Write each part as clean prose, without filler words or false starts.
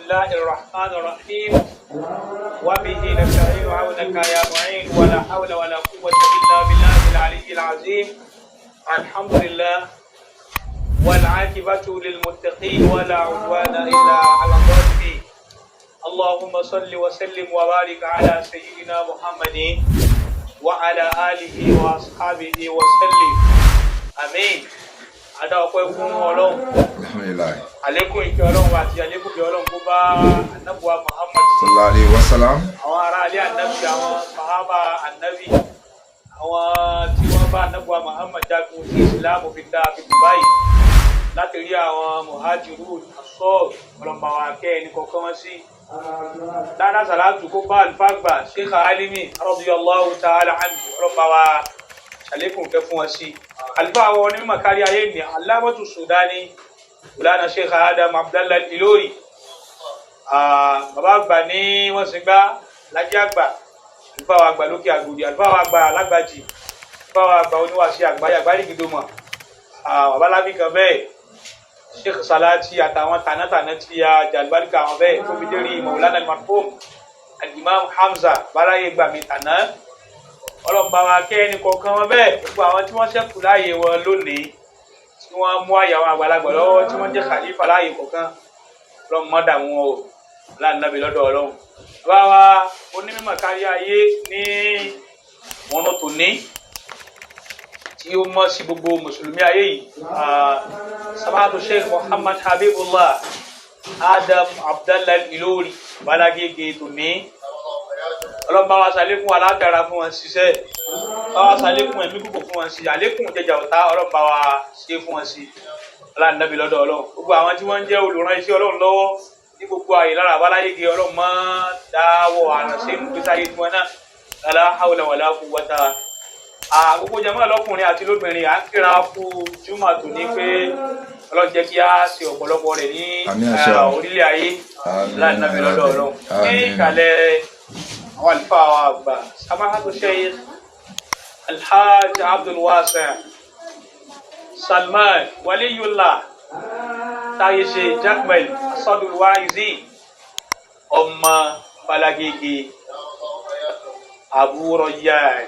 الله الرحمن الرحيم وبه نستعين عونك يا معين ولا حول ولا قوة إلا بالله العلي العظيم. الحمد لله والعاقبة للمتقين ولا عدوان إلا على الظالمين. اللهم صل وسلم وبارك على سيدنا محمد وعلى آله وأصحابه وسلم. آمين. Ada ọpẹ́ fún Ọlọ́run. Alhamdulillah. Àlékún ìkẹ́ Ọlọ́run àti àlékún ìkẹ́ Ọlọ́run kó bá Ànábì wa Muhammad Sallallahu alaihi wasallam. Àwọn ará ilé Ànábì, àwọn sàhábà Ànábì, àwọn tí wọ́n bá Ànábì wa Muhammad jagun sí Islam fi dá fi Dubai. Láti rí àwọn muhajirun Ansar ọlọ́mọ àwọn akẹ́ ẹni kọ̀ọ̀kan wọn sí. Dáadáa sàlátù kó bá Alfagba Sheikh Alimi radiyallahu ta'ala anhu ọlọ́mọ wa àlékún ìkẹ́ fún wọn sí. Alfa àwọn onímọ̀ kárí ayé ni Alamatu Sudani Ulana Sheikh Adam Abdallah Ilori. Bàbá àgbà ní wọ́n sì gbá lájẹ́ àgbà, alfa àwọn àgbà lókè àgòdì, alfa àwọn àgbà alágbàjì, alfa àwọn àgbà oníwàsí àgbáyé àgbáyé gidomọ̀. Bàbá lábí kan bẹ́ẹ̀ Sheikh Salati àtàwọn tànátàná tí a jàlbáríkà àwọn bẹ́ẹ̀ tó fi dérí Maulana al-Marhum al-Imam Hamza báráyé gbà mí tàná. Ọlọ́mọba wa kẹ́ ẹni kọ̀ọ̀kan wọn bẹ́ẹ̀ gbogbo àwọn tí wọ́n ṣẹ́kù láàyè wọn lónìí tí wọ́n mú àyà àwọn àgbàlagbà lọ́wọ́ tí wọ́n jẹ́ khalifa láàyè kọ̀ọ̀kan ọlọ́mọdà wọn o láàánábì lọ́dọ̀ Ọlọ́run. Bàbá wa onímọ̀ kárí ayé ní wọn tó ní tí ó mọ̀ sí gbogbo mùsùlùmí ayé yìí Samahatu Sheikh Muhammad Habibullah Adam Abdallah Ilori Balagége tó ní. Ọlọ́mọba wa ṣàlékún alágbára fún wọn ṣiṣẹ́, bá wa ṣàlékún ẹ̀mí púpọ̀ fún wọn sí, àlékún jẹjà ọ̀tá ọlọ́mọba wa ṣe fún wọn sí aláǹdàbí lọ́dọ̀ Ọlọ́run. Gbogbo àwọn tí wọ́n ń jẹ́ olùrán iṣẹ́ Ọlọ́run lọ́wọ́ ní gbogbo àyè lára àbáláyége Ọlọ́run máa dáwọ́ àránṣẹ́ nínú gbèsè ayé tiwọn náà la hawla wala quwwata. Gbogbo jàmáà lọ́kùnrin àti lóbìnrin à ń kíra kú jùmọ̀ tó ní pé Ọlọ́run jẹ́ kí á ṣe ọ̀pọ̀lọpọ̀ rẹ̀ ní orílẹ̀ ayé aláǹdàbí lọ́dọ̀ Ọlọ́run. Ní ìkàlẹ̀ والفا وابا سماحة الشيخ الحاج عبد الواسع سلمان ولي الله تايشي جاكمل أصد الواعزي Balagége Abu Rayyan.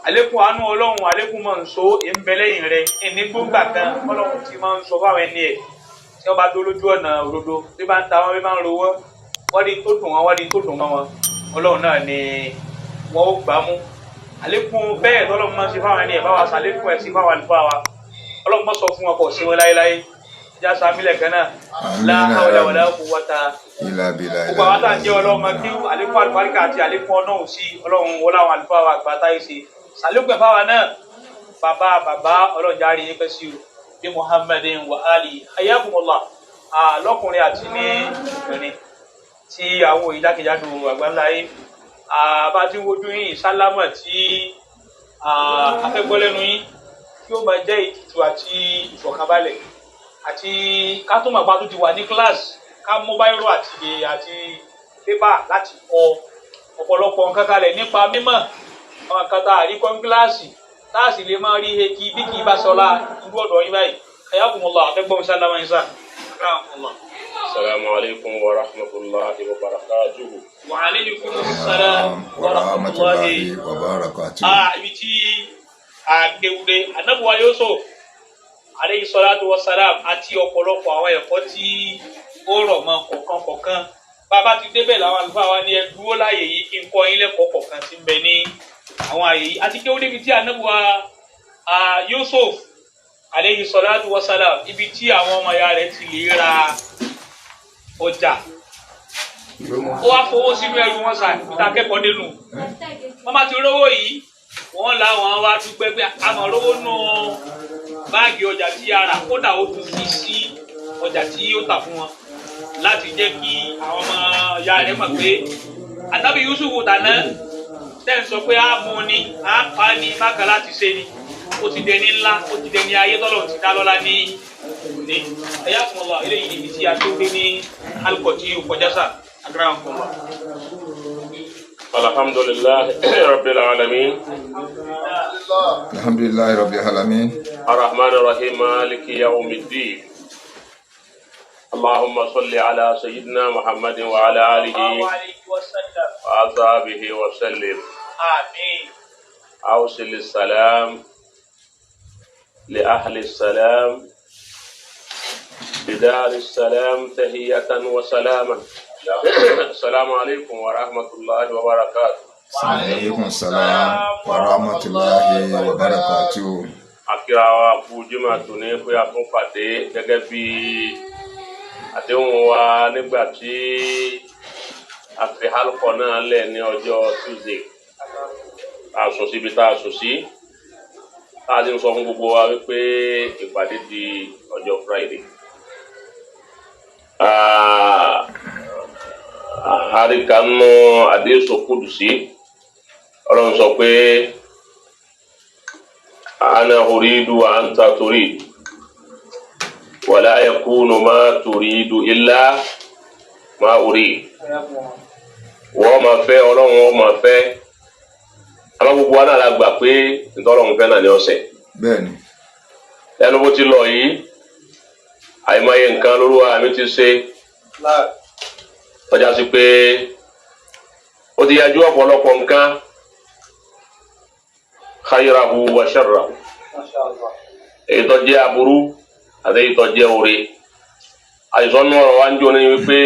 Àlékún àánú Ọlọ́run, àlékún máa ń so ìmbẹ̀lẹ́yìn rẹ̀ ní gbogbo kan Ọlọ́run tí máa ń sọ fáwọn ẹni ẹ̀ tí wọ́n bá dó lójú ọ̀nà òdodo bí bá ń ta wọn bí máa ń ro wọ́n wọ́n di tó dùn wọn wọ́n di tó dùn mọ́ wọn Ọlọ́run náà ni wọ́n ó gbà mú. Àlékún bẹ́ẹ̀ tọ́lọ́run máa ń ṣe fáwọn ẹni ẹ̀ bá wa ṣàlékún ẹ̀ sí fáwọn àlùfáà wa Ọlọ́run máa sọ fún wọn kọ̀ sí wọn láéláé ìjà sàmílẹ̀ kan náà la hawla wala quwwata illa billah. Gbogbo àwọn tá à ń jẹ́ Ọlọ́run máa kí àlékún àlùbáríkà àti àlékún ọ̀nà sí Ọlọ́run wọlé àwọn àlùfáà wa àgbà táyé ṣe ṣàlékún ẹ̀ fáwọn náà bàbá Ọlọ́run járe yín pẹ́ sí o bí Muhammadin wa ali hayyakumullah lọ́kùnrin àti ní obìnrin tí àwọn ìjákèjádò àgbáńlá yìí bá ti wojú yín sálámà tí afẹ́gbọ́lẹ́nu yín tí ó máa jẹ́ ìtìtù àti ìfọ̀kànbalẹ̀ àti ká tó máa bá tó ti wà ní kíláàsì ká mú báírò àti pépà láti kọ ọ̀pọ̀lọpọ̀ nǹkan kalẹ̀ nípa mímọ̀ àwọn nǹkan tá a rí kọ́ ní kíláàsì táàsì lè máa rí he kí bí kì í bá sọlá irú ọ̀dọ̀ yín báyìí hayyakumullah afẹ́gbọ́n sálámà yín sá. السلام عليكم ورحمة الله وبركاته. وعليكم السلام ورحمة الله وبركاته. Ibi tí àgbèwúre Ànábì wa Yusuf alayhi salatu wa salam àti ọ̀pọ̀lọpọ̀ àwọn ẹ̀kọ́ tí ó rọ̀ mọ́ kọ̀ọ̀kan. Bàbá ti débẹ̀ làwọn àlùfáà wa ní ẹ dúró láàyè yìí kí n kọ́ yín lẹ́kọ̀ọ́ kọ̀ọ̀kan tí ń bẹ ní àwọn àyè yìí. Àti kéwú débi tí Ànábì wa Yusuf alayhi salatu wa salam ibi tí àwọn ọmọ ya rẹ̀ ti lè ra ọjà ó wá fowó sínú ẹrù wọn sà níta kẹ́kọ̀ọ́ nínú wọn bá ti rówó yìí wọn làwọn wá dúpẹ́ pé àmọ́ rówó nù báàgì ọjà tí a rà kódà ó tún fi sí ọjà tí ó tà fún wọn láti jẹ́ kí àwọn ọmọ ya rẹ̀ mọ̀ pé Ànábì Yusuf tàná tẹ́ ń sọ pé á mú ni á pa ni bákan láti ṣe ni ó ti dẹni ńlá ó ti dẹni ayé tọ́lọ̀ ti dá lọ́lá ní òní ẹ̀yà fún ọlọ́ eléyìí níbi tí a tó gbé ní alukọ̀ tí ó kọjá sá agbára fún ọlọ́. Alhamdulillahi rabbil alamin. Alhamdulillahi rabbil alamin. Arrahmanir rahim maliki yawmiddin. اللهم صل على سيدنا محمد وعلى آله وأصحابه وسلم. آمين. أوصل السلام لأهل السلام بدار السلام تحية وسلاما. السلام عليكم ورحمة الله وبركاته. وعليكم السلام ورحمة الله وبركاته. Akira wa kú Jímọ̀ tòní pé a tún pàdé gẹ́gẹ́ bí àdéhùn wa nígbà tí a fi hálùkọ náà lẹ̀ ní ọjọ́ Tuesday. A sùn síbi tá a sùn sí. A ti ń sọ fún gbogbo wa wípé ìpàdé di ọjọ́ Friday. Àríkànú àdéhùn Kudusi Ọlọ́run sọ pé ana uridu wa anta turid wala yakunu ma turidu illa ma urid. Wọ́n máa fẹ́ Ọlọ́run wọ́n máa fẹ́ àmọ́ gbogbo wa náà la gbà pé ntọ́lọ́run fẹ́ náà ní ọ̀sẹ̀. Bẹ́ẹ̀ni. Lẹ́nu bó ti lọ yìí àìmọye nǹkan lóluwà mi ti ṣe tọ́já sí pé ó ti yájú ọ̀pọ̀lọpọ̀ nǹkan khayrahu wa sharrahu. Èyí tó jẹ́ aburú àti èyí tó jẹ́ oore. Àìsàn náà ọ̀rọ̀ wa ń jó ní wípé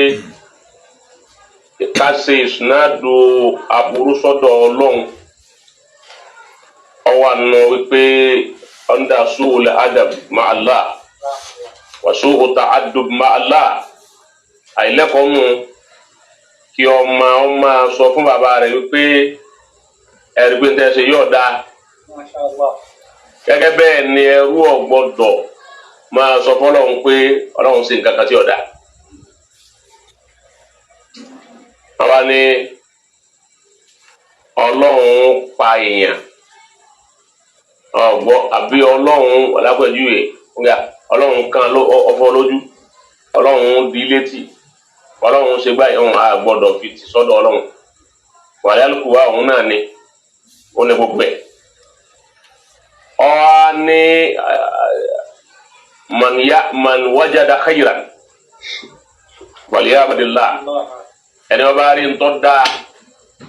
ká ṣe ìsúnádò aburú sọ́dọ̀ Ọlọ́run. Ọwọ́ àná wípé under su'ul adab ma'allah wa su'u ta'addub ma'allah. Àìlẹ́kọ̀ọ́ nù kí ọmọ sọ fún bàbá rẹ̀ wípé ẹ̀rí pé ń tẹ́sẹ̀ yóò dáa. Gẹ́gẹ́ bẹ́ẹ̀ ni ẹrú ọ̀gbọ́dọ̀ máa sọ fọ́lọ́run pé Ọlọ́run ṣe nǹkan kan tí ó dáa. Bàbá ní Ọlọ́run pa èèyàn ọ̀gbọ́ àbí Ọlọ́run ọ̀lápẹ̀júwe Ọlọ́run kan ọ̀fọ̀ lójú Ọlọ́run di létí Ọlọ́run ṣe báyìí ọ̀hún àgbọ́dọ̀ fi ti sọ́dọ̀ Ọlọ́run wàyálùkùwà ọ̀hún náà ni ó ní gbogbo ẹ̀. Ọ̀ni man wajada khayran waliyahmadillah. Ẹni wọ́n bá rí ntọ́ dáa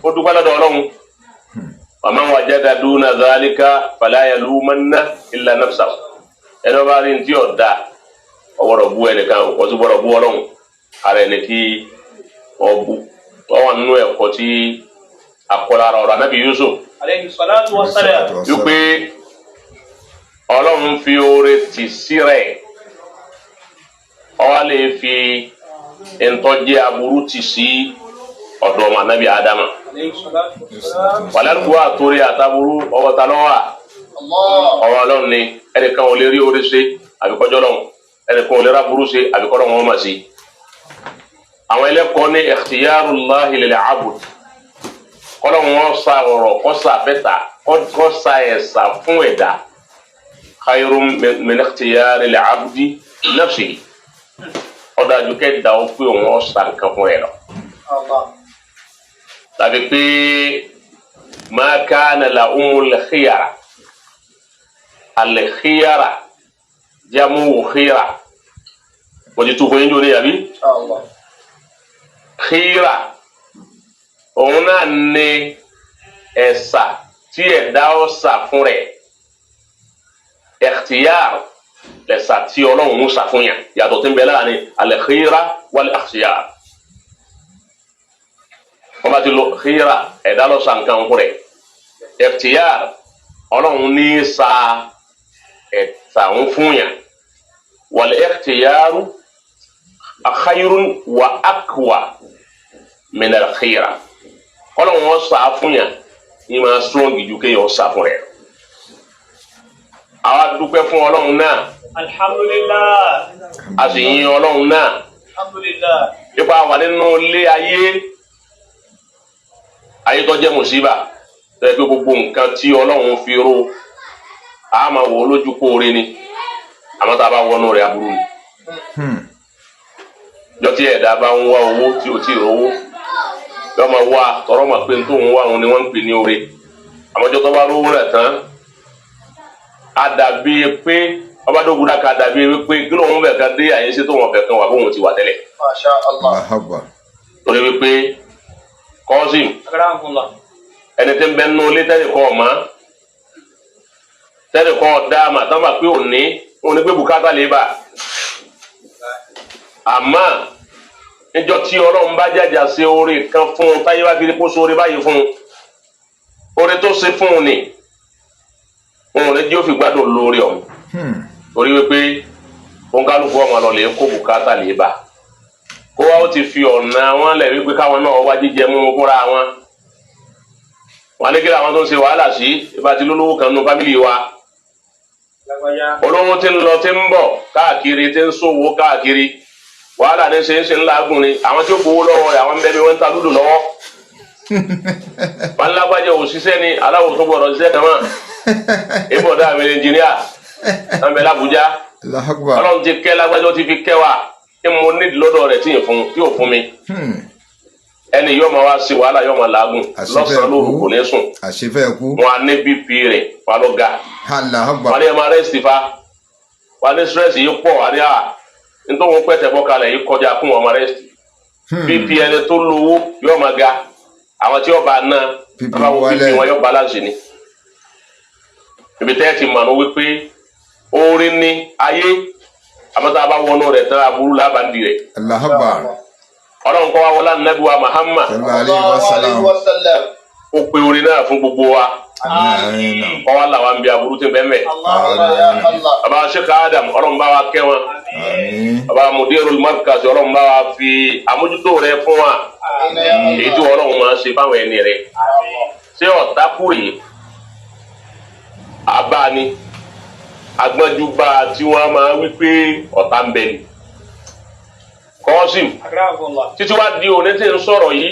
ó dúpẹ́ lọ́dọ̀ Ọlọ́run. Wa man wajada duna dhalika fala yalumanna illa nafsahu. Ẹni wọ́n bá rí ntí ọ̀dà ọ̀wọ́rọ̀ bú ẹnìkan ọ̀tún bọ̀rọ̀ bú Ọlọ́run ara ẹni tí ọ̀bù ọ̀wọ́n nínú ẹ̀kọ́ tí akọ́lára ọ̀rọ̀ Ànábì Yusuf. Alayhi salatu wa salam. Wípé Ọlọ́run fi oore tì sí rẹ̀ ọwọ́ lè fi ntọ́jẹ́ aburú tì sí ọ̀dọ̀ ọmọ Ànábì Ádámà. Wàlẹ́kùú àtòrí àtàbúrú ọwọ́ ta lọ́wọ́ ọwọ́ Ọlọ́run ni ẹnìkan ò lè rí oore ṣe àbíkọ́jọ́ lọ́hùn ẹnìkan ò lè rà burú ṣe àbíkọ́jọ́ wọn mà sí. Àwọn ẹlẹ́kọ̀ọ́ ní ikhtiyarullahi lil abd kọ́lọ́ wọn sa ọ̀rọ̀ kọ́ sa bẹ́ta kọ́ sa ẹ̀sà fún ẹ̀dá khayrun min ikhtiyari lil abdi nafsihi. Ọ̀dájú kẹ́ẹ̀dá ó pé òun ọ̀sà nǹkan fún ẹ̀ lọ. Tàbí pé ma kana lahumul khiyara al-khiyara jamu khira wọ́n ti tún fún yín jò ní yàbí. Khira òun náà ní ẹ̀sà tí ẹ̀dá ọ̀sà fún rẹ̀. Ikhtiyar lẹ̀sà tí Ọlọ́run ń sà fún yàn yàtọ̀ tí ń bẹ láàrin al-khira wal-ikhtiyar. Wọ́n bá ti lo khira ẹ̀dá lọ sa nǹkan fún rẹ̀. Ikhtiyar Ọlọ́run ní sa ẹ̀sà ń fún yàn. Wal-ikhtiyaru khayrun wa aqwa min al-khira. Ọlọ́run wọn sà fún yàn ní máa strong ju kéèyàn sà fún rẹ̀. Àwa dúpẹ́ fún Ọlọ́run náà. Alhamdulillah. A sì yìn Ọlọ́run náà. Alhamdulillah. Nípa wà nínú ilé ayé tó jẹ́ mùsíbà tó yẹ pé gbogbo nǹkan tí Ọlọ́run fi ró a máa wò ó lójú kóore ni àmọ́ tá a bá wọnú rẹ̀ aburú ni. Jọ́ tí ẹ̀dá bá ń wá owó tí ò tí ì rówó yọ máa wá tọrọ máa pé tó ń wá òun ni wọ́n ń pè ní oore àmọ́jọ́ tó bá rówó rẹ̀ tán á dàbí pé ọba tó gbúdá ká dàbí wípé kí lóun bẹ̀ kan dé àyè tó wọn bẹ̀ kan wà bóun ti wà tẹ́lẹ̀. Masha Allah. torí wípé Qasim ẹni tí ń bẹ nínú ilé tẹ́lẹ̀ kọ́ ọ̀ma tẹ́lẹ̀ kọ́ ọ̀dáàmà tán bá pé òní pé bùkátà lè bà àmọ́ níjọ́ tí Ọlọ́run bá jàjà ṣe oore kan fún un táyé bá fi kó sóore báyìí fún un oore tó ṣe fún un ni òun rẹ jẹ́ òfin gbádùn lórí ọ̀hún torí wípé òǹkálùkù ọmọ lọ lè kó bùkátà lè bà kó wa ó ti fi ọ̀nà wọn lẹ̀ wípé káwọn náà wá jíjẹ mú fúnra wọn wọn ní kí làwọn tó ń ṣe wàhálà sí ìbá ti lólówó kan nínú fámìlì wa olówó tí ń lọ tí ń bọ̀ káàkiri tí ń ṣòwò káàkiri wàhálà ní ṣe ń ṣe ńlá gùn ni àwọn tí ó gbowó lọ́wọ́ rẹ̀ àwọn ń bẹ́ mi wọ́n ń ta lúdò lọ́wọ́ wọn lágbájá òṣìṣẹ́ ni aláwọ̀ tó gbọ́dọ̀ ṣiṣẹ́ kan mọ́ ìbọ̀dá mi ní ẹnjìníà náà bẹ l'Ábùjá Ọlọ́run ti kẹ́ lágbájá ti fi kẹ́ wa kí mo nídìí lọ́dọ̀ rẹ̀ tí ò fún mi ẹni yóò máa wá sí wàhálà yóò máa làágùn lọ́sàn-án lóru kò ní sùn wọn á ní bp rẹ̀ wà ló ga wọn ní ẹ máa rẹ́sì fa wọn ní stress yìí pọ̀ wọn ní nítorí wọn pẹ̀tẹ̀ bọ́ kalẹ̀ yìí kọjá fún wọn máa rẹ́sì bp ẹni tó lówó yóò máa ga àwọn tí yóò bá ná wọn bá wọ bp wọn yóò balance ni ibi tẹ́ ti mọ̀ ní wípé oore ní ayé àmọ́tá bá wọnú rẹ̀ tán aburú lábàndì rẹ̀. Ọlọ́run kọ́ wa wọlé Ànábì wa Muhammad ó pe orin náà fún gbogbo wa kọ́ wa làwọn bí aburú ti bẹ́ẹ̀ mẹ́. Bàbá Sheikh Adam Ọlọ́run bá wa kẹ́ wọn bàbá Mudirul Markaz Ọlọ́run bá wa fi àmójútó rẹ̀ fún wa èyí tí Ọlọ́run máa ṣe fáwọn ẹni rẹ̀ ṣé ọ̀tá kúrè abáni agbọ́njúbà tí wọ́n máa wí pé ọ̀tá ń bẹ ni. Qasim títí wá di òní tí ń sọ̀rọ̀ yìí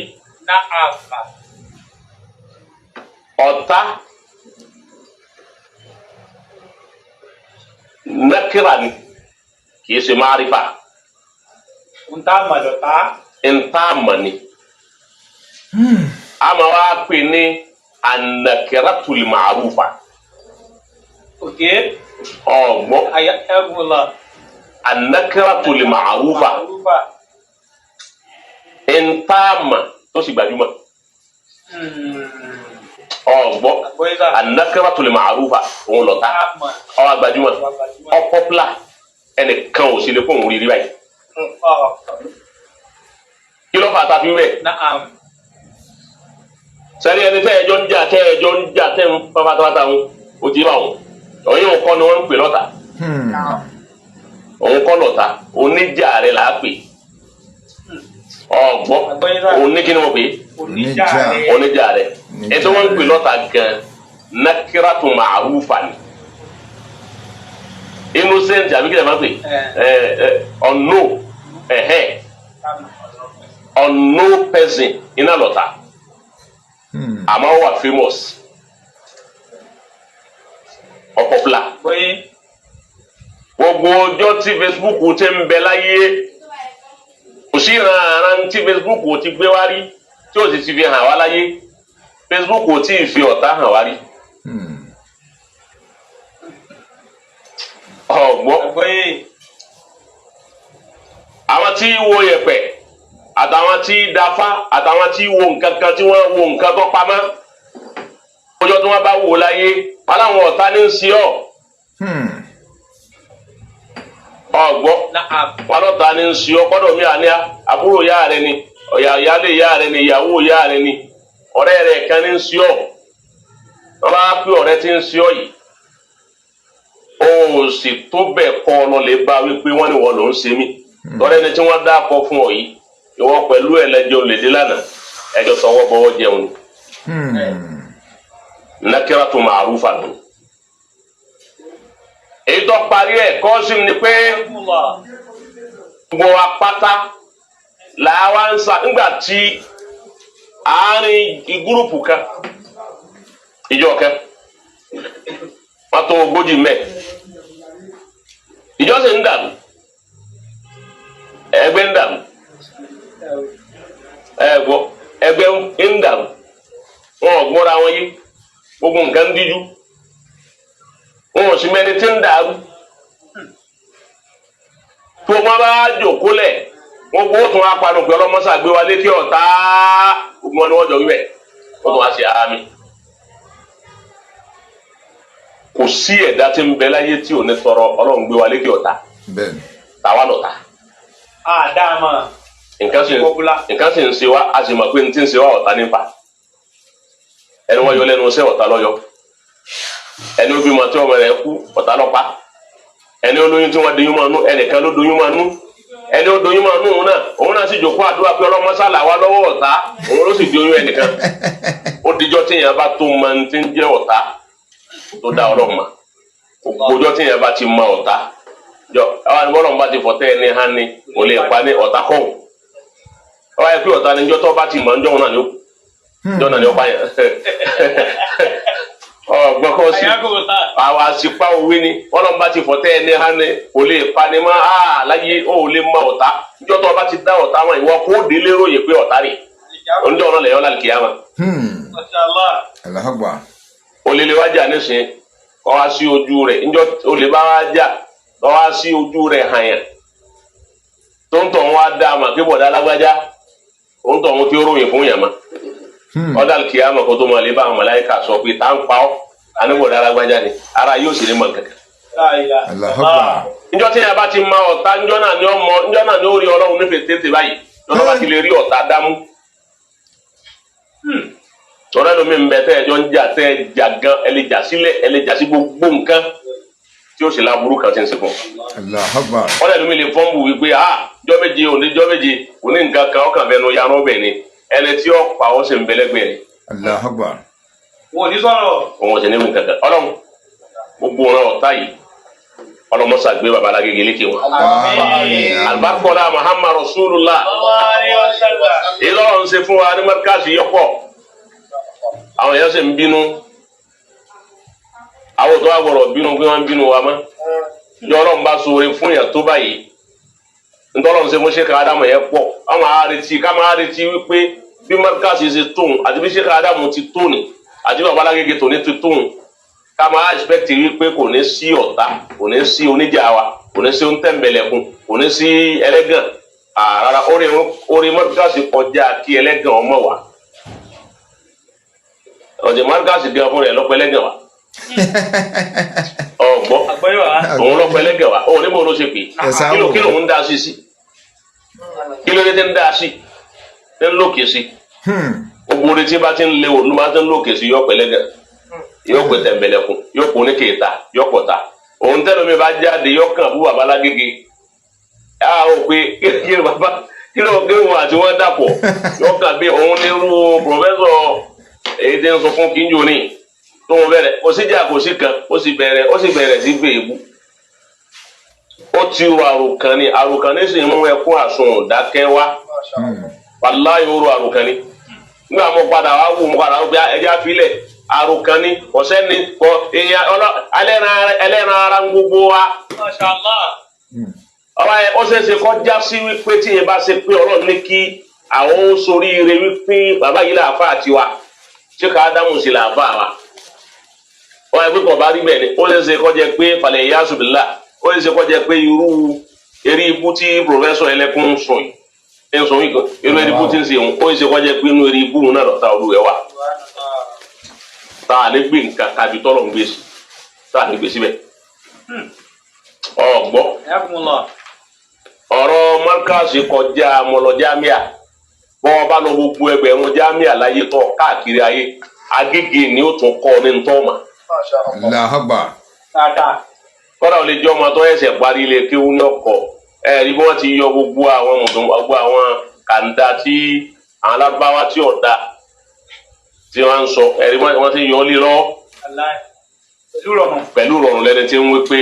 ọ̀tá nakira ni kìí ṣe márífà ntaama ni a máa wá pè ní annakiratul ma'rufa ọgbọ́n annakiratul ma'rufa ntaama tó sì gbajúmọ̀ ọgbọ́n annakiratul ma'rufa òun lọ́ta ọwọ́ gbajúmọ̀ ọpọ́pùlà ẹnìkan ò sí lè fún òun rírí báyìí kí ló fà tá a fi wẹ̀ sẹ́ni ẹni tẹ́ ẹjọ́ ń jà tẹ́ ń pátápátá wọn ó ti bá wọn òun kọ́ ni wọ́n ń pè lọ́ta òun kọ́ lọ́ta oníjà rẹ̀ là á pè ọgbọ́n òní kí ni wọ́n pè oníjà rẹ̀ ètò wọ́n ń pè lọ́ta gan nakiratu ma'rufa ni innocent àbí kí ni a máa pè unknown person iná lọ́ta àmọ́ wà famous ọ̀pọ̀pọ̀lá gbogbo ọjọ́ tí Facebook ti ń bẹ láyé kò sí ìrànràn tí Facebook ti gbé wá rí tí ó sì ti fi hàn wá láyé Facebook tí ì fi ọ̀tá hàn wá rí. ọ̀gbọ́n àwọn tí wo yẹ̀pẹ̀ àtàwọn tí dáfá àtàwọn tí wo nǹkan kan tí wọ́n wo nǹkan tó pamọ́ ọjọ́ tí wọ́n bá wò láyé wọn láwọn ọ̀tá ní ń ṣe ọ́ ọgbọ́n wọn lọ́ta ní ń ṣe ọ́ gbọ́dọ̀ mi àní àbúrò yá rẹ ni ìyáálé yá rẹ ni ìyàwó yá rẹ ni ọ̀rẹ́ rẹ kan ní ń ṣe ọ́ wọn bá pé ọ̀rẹ́ tí ń ṣe ọ́ yìí ó sì tó bẹ̀ kọ́ ọ lọ lè bá wípé wọ́n ní wọ́n ló ń ṣe mí lọ́rẹ́ ni tí wọ́n dá kọ fún ọ yìí ìwọ pẹ̀lú ẹlẹ́jọ́ lè dé lánàá ẹjọ́ tọwọ́ bọ́wọ́ jẹun nakiratu ma'rufa nù. èyí tó parí ẹ̀ Qasim ni pé gbogbo apáta làwa ń sa nígbà tí àárín ìgúrùpù kan ìjọ kan wọ́n tó 40 mẹ́ ìjọ sì ń dàrú ẹgbẹ́ ń dàrú ẹgbẹ́ ń dàrú wọn ò gbọ́ra wọn yé gbogbo nǹkan ń díjú wọn ò sì mẹ́ni tí ń dàrú tó wọn bá jòkó lẹ̀ wọn bó tún apanu pé ọlọ́mọsà gbé wa lékè ọ̀tá gbogbo wọn ni wọ́n jọ wíwẹ̀ wọ́n tún wá sí àmì. kò sí ẹ̀dá tí ń bẹ láyé tí ò ní sọ̀rọ̀ Ọlọ́run gbé wa lékè ọ̀tá tàwa lọ̀tá. àdáàmà nǹkan sì ń ṣe wá a sì mọ̀ pé ní ti ń ṣe wá ọ̀tá nípa ẹni wọ́n yọ lẹ́nu iṣẹ́ ọ̀tá lọ́yọ́ ẹni ó bímọ tí ọmọ rẹ̀ kú ọ̀tá lọ́pa ẹni ó lóyún tí wọ́n doyún máa nú ẹnìkan ló doyún máa nú ẹni ó doyún máa nú òun náà sì jòkó àdúrà pé ọlọ́mọsálà wá lọ́wọ́ ọ̀tá òun ló sì doyún ẹnìkan ó dijọ́ tí èèyàn bá tó máa ń ti ń jẹ́ ọ̀tá tó dá Ọlọ́run mọ̀ ògbójọ́ tí èèyàn bá ti mọ ọ̀tá jọ àwọn àgbọ̀lọ́run bá ti fọ̀tẹ́ ẹni hàn ní kò lè pa ní ọ̀tá kọ̀ọ̀hún ọba yẹ pé ọ̀tá ni njọ́ tó bá ti mọ̀ njọ́ náà ni ó njọ́ náà ni ó pa yẹn ọgbọ́n kan sí àwọn àsìpá òwe ni Ọlọ́run bá ti fọ̀tẹ́ ẹni hàn ní kò lè pa ní mọ́ láyé ó lè mọ ọ̀tá njọ́ tó bá ti dá ọ̀tá wọn ìwọ kó délé ròyìn pé ọ̀tá rè oníjọ́ náà lẹ́yọ́ láti kíyàmá. olèlè wá jà nísìnyí kọ́ wá sí ojú rẹ̀ njọ́ olè bá wá jà kọ́ wá sí ojú rẹ̀ hàn yẹn tó ń tọ̀ wọ́n á dá a mà kí bọ̀dá alágbájá ó ń tọ̀ wọ́n tí ó ròyìn fún yàmá ọ̀dà kìámà kó tó máa lè bá àwọn màláíkà sọ pé tá ń pa ọ́ aníbọ̀dá alágbájá ni ara yóò sì ní mọ̀ kankan. njọ́ tí yàrá bá ti ma ọ̀tá njọ́ náà ni ó rí Ọlọ́run nífẹ̀ẹ́ tètè báyìí lọ́dọ̀ bá ti lè rí ọ̀tá dámú. tọ́lá lómi ń bẹ tẹ́ ẹjọ́ ń jà tẹ́ ẹ jà gan ẹ lè jà sílẹ̀ ẹ lè jà sí gbogbo nǹkan tí ó sì láburú kan ti ń sìnkú. wọ́n lẹ́nu mi lè fọ́nbù wípé jọ́ méje òní nǹkan kan ọkàn bẹnu yàrá ọbẹ̀ ni ẹni tí ó pa ó sì ń bẹlẹ́gbẹ̀ ni. wọ́n ò ní sọ̀rọ̀. òun ò sì ní wí kankan Ọlọ́run gbogbo ọ̀rọ̀ ọ̀tá yìí ọlọmọsà gbé babalá gègé lékè wọn. alibarikọla Muhammad Rasulullah ìlọrọ ń ṣe fún wa ní mẹríkàsì yọpọ àwọn èèyàn sì ń bínú àwọn tó wà gbọ́dọ̀ bínú pé wọn ń bínú wa mọ yọrọ ń bá sọ̀rọ̀ fún yàn tó báyìí ntọ́lọ́ ń ṣe fún Sheikh Adamu yẹn pọ̀ ká máa retí wípé bí mẹríkàsì ṣe tóun àti bí Sheikh Adamu ti tóun àti babalá gègé tòní ti tóun ká máa expect wípé kò ní sí ọ̀tá kò ní sí oníjà wa kò ní sí ontẹ́mbẹ̀lẹ̀kùn kò ní sí ẹlẹ́gàn rárá orí mọ́tíkàsì kọjá kí ẹlẹ́gàn ọmọ wa ọ̀jẹ̀ mọ́tíkàsì gan fún rẹ̀ lọ́pọ̀ ẹlẹ́gàn wa ọ̀gbọ́ òun lọ́pọ̀ ẹlẹ́gàn wa òun níbo ló ṣe pé kí ló ń dá sí kí ló dé tí ń dá sí tí ń lókè sí gbogbo orí tí bá ti ń lé òun ló máa ti ń lókè sí yọ̀pọ̀ ẹlẹ́gàn yóò pè tẹ̀mbẹ̀lẹ̀kùn yóò kún ní kéèta yóò pọ̀ta òun tẹ́lẹ̀ mi bá jáde yóò kàn fún bàbá lágége ó pé kí ló wọn àti wọn dàpọ̀ yóò kàn bí òun nírú pòfẹ́sọ̀ èyí tí ń sọ fún kíjọ ní tó ń bẹ̀rẹ̀ kò sí jà kò sí kan ó sì bẹ̀rẹ̀ sí fèébù ó ti ro àròkàn ní sì mú ẹkún àsun dákẹ́ wá wàláyé ó ro àròkàn ní nígbà mo padà wá wò mo padà wá pé ẹja filẹ̀ àròkàn ní ọ̀sẹ́ni èèyàn ẹlẹ́ran ara gbogbo wa. ọba yẹn ó ṣeéṣe kọjá sí wípé tí yẹn bá ṣe pé Ọlọ́run ní kí àwọn soríire wípé bàbá yìí làáfà àtiwá Sheikh Adamu sí làáfà wa. wọ́n yẹ pé kò bá rí bẹ́ẹ̀ ni ó ṣeéṣe kọjá pé falẹ̀ ìyá ṣùbìlà ó ṣeéṣe kọjá pé irú eré ibú tí pòfẹ́sọ̀ ẹlẹ́kùn ń sùn yìí irú eré ibú tí ń ṣe òun ó ṣeéṣe kọjá pé inú eré ibú náà lọ́ta olúwẹ̀ wà. tá a lè gbé nǹkan kájú tọ́lọ̀ ń gbé sí tá a lè gbé síbẹ̀. ọ̀gbọ́ ọ̀rọ̀ mọ́ríkàsì kọjá mọ́lọ́jámíà bọ́ ọ bá lọ gbogbo ẹgbẹ̀rún jámíà láyé tọ́ káàkiri ayé Agége ni ó tún kọ́ ní ntọ́mà. kọ́dà ò lè jẹ́ ọmọ tó ẹsẹ̀ parí ilé kéwú ní ọkọ̀ ẹ̀rí bí wọ́n ti yọ gbogbo àwọn kàńdá tí àwọn alábáwá tí ọ̀dà tí wọ́n ń sọ ẹ̀rí wọ́n ti yọ ọ́ lérọ́ pẹ̀lú rọrùn lẹ́ni tí ń wí pé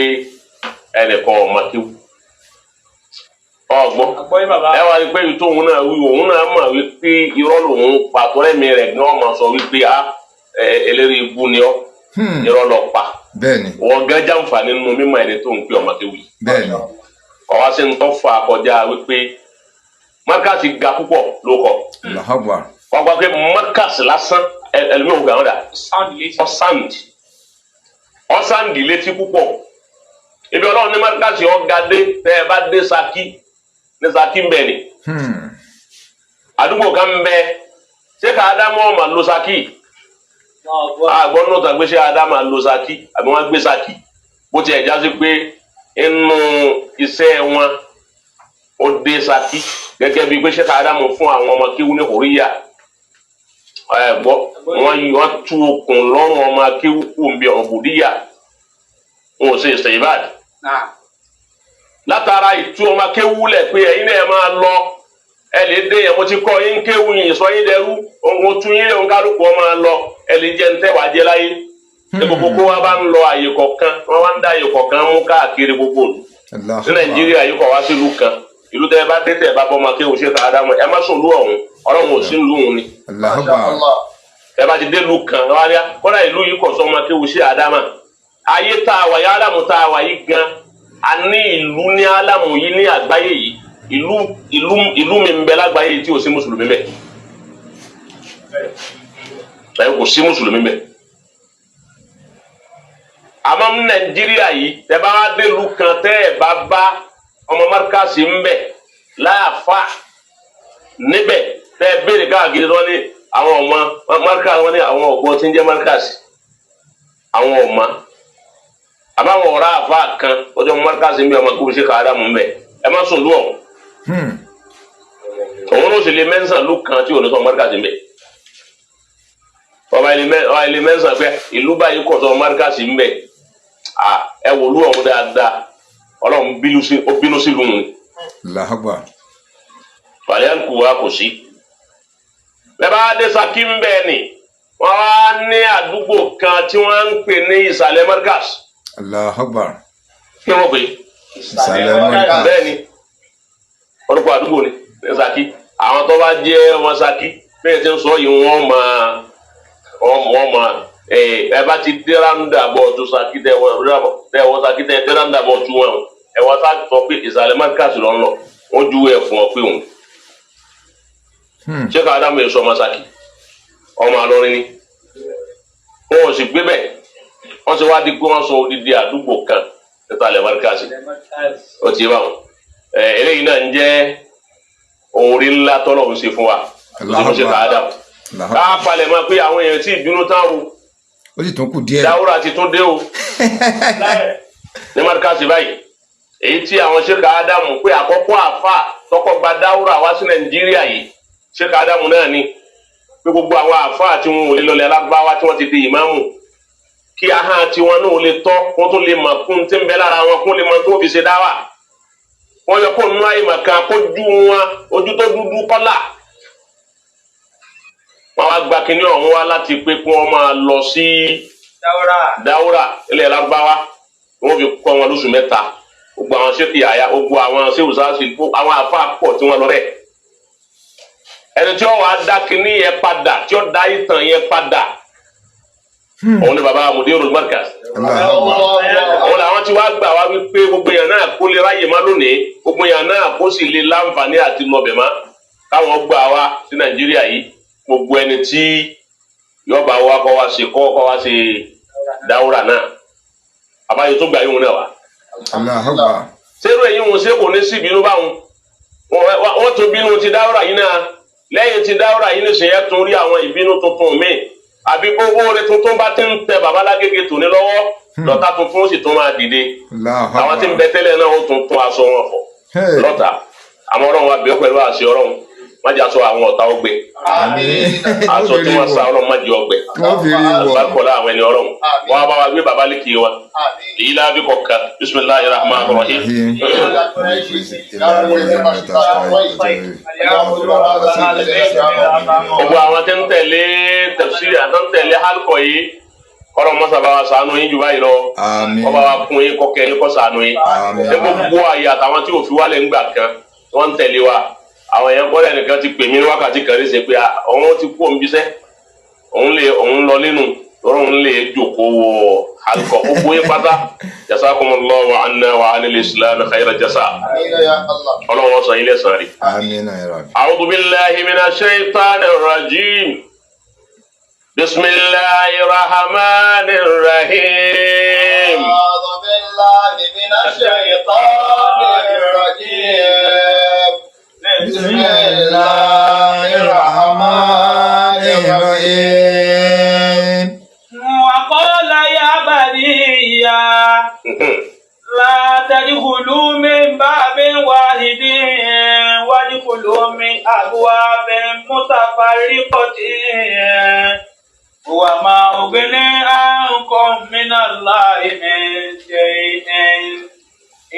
ẹnìkan ọmọ kéwú. ọgbọ́n ẹ wá rí pé ibi tóun náà wí òun náà mọ̀ wípé irọ́ lòun pa tọ́lẹ́mì rẹ̀ ní ọmọ sọ wípé eléré ibú ni ọ́ irọ́ lọ pa wọ́n gán jàǹfààní nínú mímọ̀ ẹni tó ń pè ọmọ kéwú. ọwọ́ sí ń tọ́ fa kọjá wípé mọ́ríkàsì ga púpọ̀ ló kọ. wọ́n gbà pé mọ́ríkàsì lásán ẹlòmíràn gbà wọ́n dà ọ̀sáǹdì létí púpọ̀ ibi Ọlọ́run ní markasi ọ̀gádé tẹ́ ẹ bá dé Ṣakí ní Ṣakí ń bẹ ni àdúgbò kan ń bẹ ṣé ká Ádámù ọmọ lọ Ṣakí àgbọn náà tàgbé ṣé Ádámù lọ Ṣakí àbí wọ́n gbé Ṣakí bó ti ẹ̀ já sí pé inú iṣẹ́ wọn ó dé Ṣakí gẹ́gẹ́ bíi pé ṣé ká Ádámù fún àwọn ọmọ kéwú ní Hùríyà gbọ́ wọ́n tú okùn lọ́rùn ọmọ kéwú kù ń bí ọ̀bùdíyà wọn ò ṣe ìṣèyíbàdì látara ìtú ọmọ kéwú lẹ̀ pé ẹ̀yin náà máa lọ ẹ lè dé yẹn mo ti kọ́ yín kéwú yìí sọ yín dẹrú òun tún yín òun kálukú ọmọ lọ ẹ lè jẹ́ ń tẹ́wàá jẹ́ láyé ní gbogbo wa bá ń lọ àyè kọ̀ọ̀kan wọ́n wá ń dá àyè kọ̀ọ̀kan mú káàkiri gbogbo òlu ní Nàìjíríà yìí kọ̀ wá sí ìlú kan ìlú tẹ́ ẹ bá dé tẹ́ ẹ bá bọ́ ọmọ kéwú ṣe ká Ádámù ẹ má sùn lú ọ̀hún Ọlọ́run ò sí ìlú òun ni ẹ bá ti dé ìlú kan wá rí kọ́dà ìlú yìí kọ̀ sọ ọmọ kéwú ṣe Ádámù ayé tá a wà yí Ádámù tá a wà yí gan a ní ìlú ní Ádámù yìí ní àgbáyé yìí ìlú mi ń bẹ lágbàáyé yìí tí ò sí mùsùlùmí bẹ ẹ kò sí mùsùlùmí bẹ àmọ́ ní Nàìjíríà yìí tẹ́ bá wá dé ìlú kan tẹ́ ẹ bá bá ọmọ markasi ń bẹ láàfà níbẹ̀ tẹ́ ẹ béèrè káàkiri wọn ní àwọn ọmọ markasi wọn ní àwọn ọgbọ́n tí ń jẹ́ markasi àwọn ọmọ àbáwọn ọ̀rá àfa kan ọjọ́ markasi ń bẹ ọmọ kúrú ṣe ká Ádámù ń bẹ ẹ má sùn lú ọ̀hún òun ló sì lè mẹ́sàn ló kan tí òun sọ markasi ń bẹ ọba ilé mẹ́sàn pé ìlú báyìí kọ̀ sọ markasi ń bẹ ẹ wò lú ọ̀hún dáadáa Ọlọ́run bínú sí lùmù ni fàlẹ́ kù wá kò sí bẹ́ẹ̀ bá dé Ṣakí ń bẹ ni wọ́n wá ní àdúgbò kan tí wọ́n ń pè ní ìsàlẹ̀ markasi kí wọ́n pè é bẹ́ẹ̀ ni orúkọ àdúgbò ni ní Ṣakí àwọn tó bá jẹ́ ọmọ Ṣakí bẹ́ẹ̀ tí ń sọ yìí wọ́n máa ẹ bá ti dé roundabout tó Ṣakí tẹ wọ́n Ṣakí tẹ dé roundabout tó wọn ẹ wọ́n sá sọ pé ìsàlẹ̀ markasi lọ ń lọ wọ́n ju ẹ̀ fún ọ pé òun ṣé ká Ádámù yẹn sọ ọmọ Ṣakí ọmọ Àlọrin ni wọn ò sì gbé bẹ́ẹ̀ wọ́n ti wá di pé wọ́n sọ odidi àdúgbò kan ìsàlẹ̀ markasi ó ti bá wọn eléyìí náà ń jẹ́ orí ńlá tọ́lọ̀ ń ṣe fún wa ló ṣe ká Ádámù ká palẹ̀ mọ́ pé àwọn èèyàn tí ìbínú tán o ó sì tún kù díẹ̀ Dáúrà ti tún dé o ní markasi báyìí èyí tí àwọn ṣe ká Ádámù pé àkọ́kọ́ àfà tọkọ gba Dáúrà wá sí Nàìjíríà yìí ṣe ká Ádámù náà ni pé gbogbo àwọn àfà tí wọn ò lè lọlẹ̀ alágbáwá tí wọ́n ti di ìmáàmù kí ahọ́n tí wọn náà lè tọ́ wọ́n tún lè mọ̀ kún tí ń bẹ lára wọn kún lè mọ̀ tó fi ṣe dáwà wọ́n yọ kó nínú ayé màkà kójú wọn ojú tó dúdú kọ́là wọ́n wá gba kínní ọ̀hún wá láti pé kí wọ́n máa lọ sí Dáúrà ilẹ̀ lágbáwá wọ́n fi kọ́ wọn lóṣù mẹ́ta gbogbo àwọn ṣéèkì àyà gbogbo àwọn ṣéwùsáàsì àwọn àfa pọ̀ tí wọ́n lọ rẹ̀ ẹni tí wọ́n wá dá kínní yẹn padà tí wọ́n dá ìtàn yẹn padà òun ni baba Mudirul Markaz òun làwọn tí wàá gbà wá wípé gbogbo yẹn náà kó lè ráyè má lónìí gbogbo yẹn náà kó sì lè láǹfààní àti lọbẹ má káwọn gbà wá sí Nàìjíríà yìí gbogbo ẹni tí yọba wa kọ́ wá ṣe Dáúrà náà àbáyọ tó gbà yíwọn náà wá. sẹ́rù ẹ̀yìn wọn ṣé kò ní sí ìbínú báwọn wọ́n tó bínú ti Dáúrà yìí náà lẹ́yìn ti Dáúrà yìí nìṣẹ́ yẹn tún rí àwọn ìbínú tuntun míì àbí owó rẹ tuntun bá ti ń tẹ babalágége tòní lọ́wọ́ lọ́tà tuntun ó sì tún máa dìde àwọn tí ń bẹ tẹ́lẹ̀ náà ó tún tún aṣọ wọn fọ̀ lọ́tà àmọ́ Ọlọ́run wa bẹ̀ pẹ̀lú àṣẹ Ọlọ́run má jẹ́ aṣọ àwọn ọ̀tá ọgbẹ́ aṣọ tí wọ́n sa Ọlọ́run má jẹ́ ọgbẹ́ àlùbáríkọ̀lá àwọn ẹni Ọlọ́run wọ́n bá wa gbé baba lékè wa èyí lábí kọ̀ọ̀kan bismillahir rahmanir rahim. gbogbo àwọn tí ń tẹ̀lé tafsiri àti ń tẹ̀lé halkọ̀ yìí kọ́lọ̀ mọ́sàbá wa ṣàánú yín jù báyìí lọ ọba wa kún yín kọ́kẹ́ yín kọ́ ṣàánú yín ní gbogbo àyè àtàwọn tí òfin wálé ńgbà kan wọ́n ń tẹ̀lé wa àwọn èèyàn kọ́lẹ̀ nìkan ti pè mí ní wákàtí kan ní ṣe pé òun ti kú òun bíṣẹ́ òun lọ nínú òun lè jókòó wọ halkọ̀ gbogbo yín pátá jazakumullahu anna wa anil islam khayra jasa ọlọ́run sọ yín lẹ́san rí. a'udhu billahi minash shaitanir rajim. بسم الله الرحمن الرحيم. أعوذ بالله من الشيطان الرجيم بسم الله الرحمن الرحيم وقال يا بني لا تدخلوا من باب واحد وادخلوا من أبواب متفرقة وما أغني عنكم من الله من شيء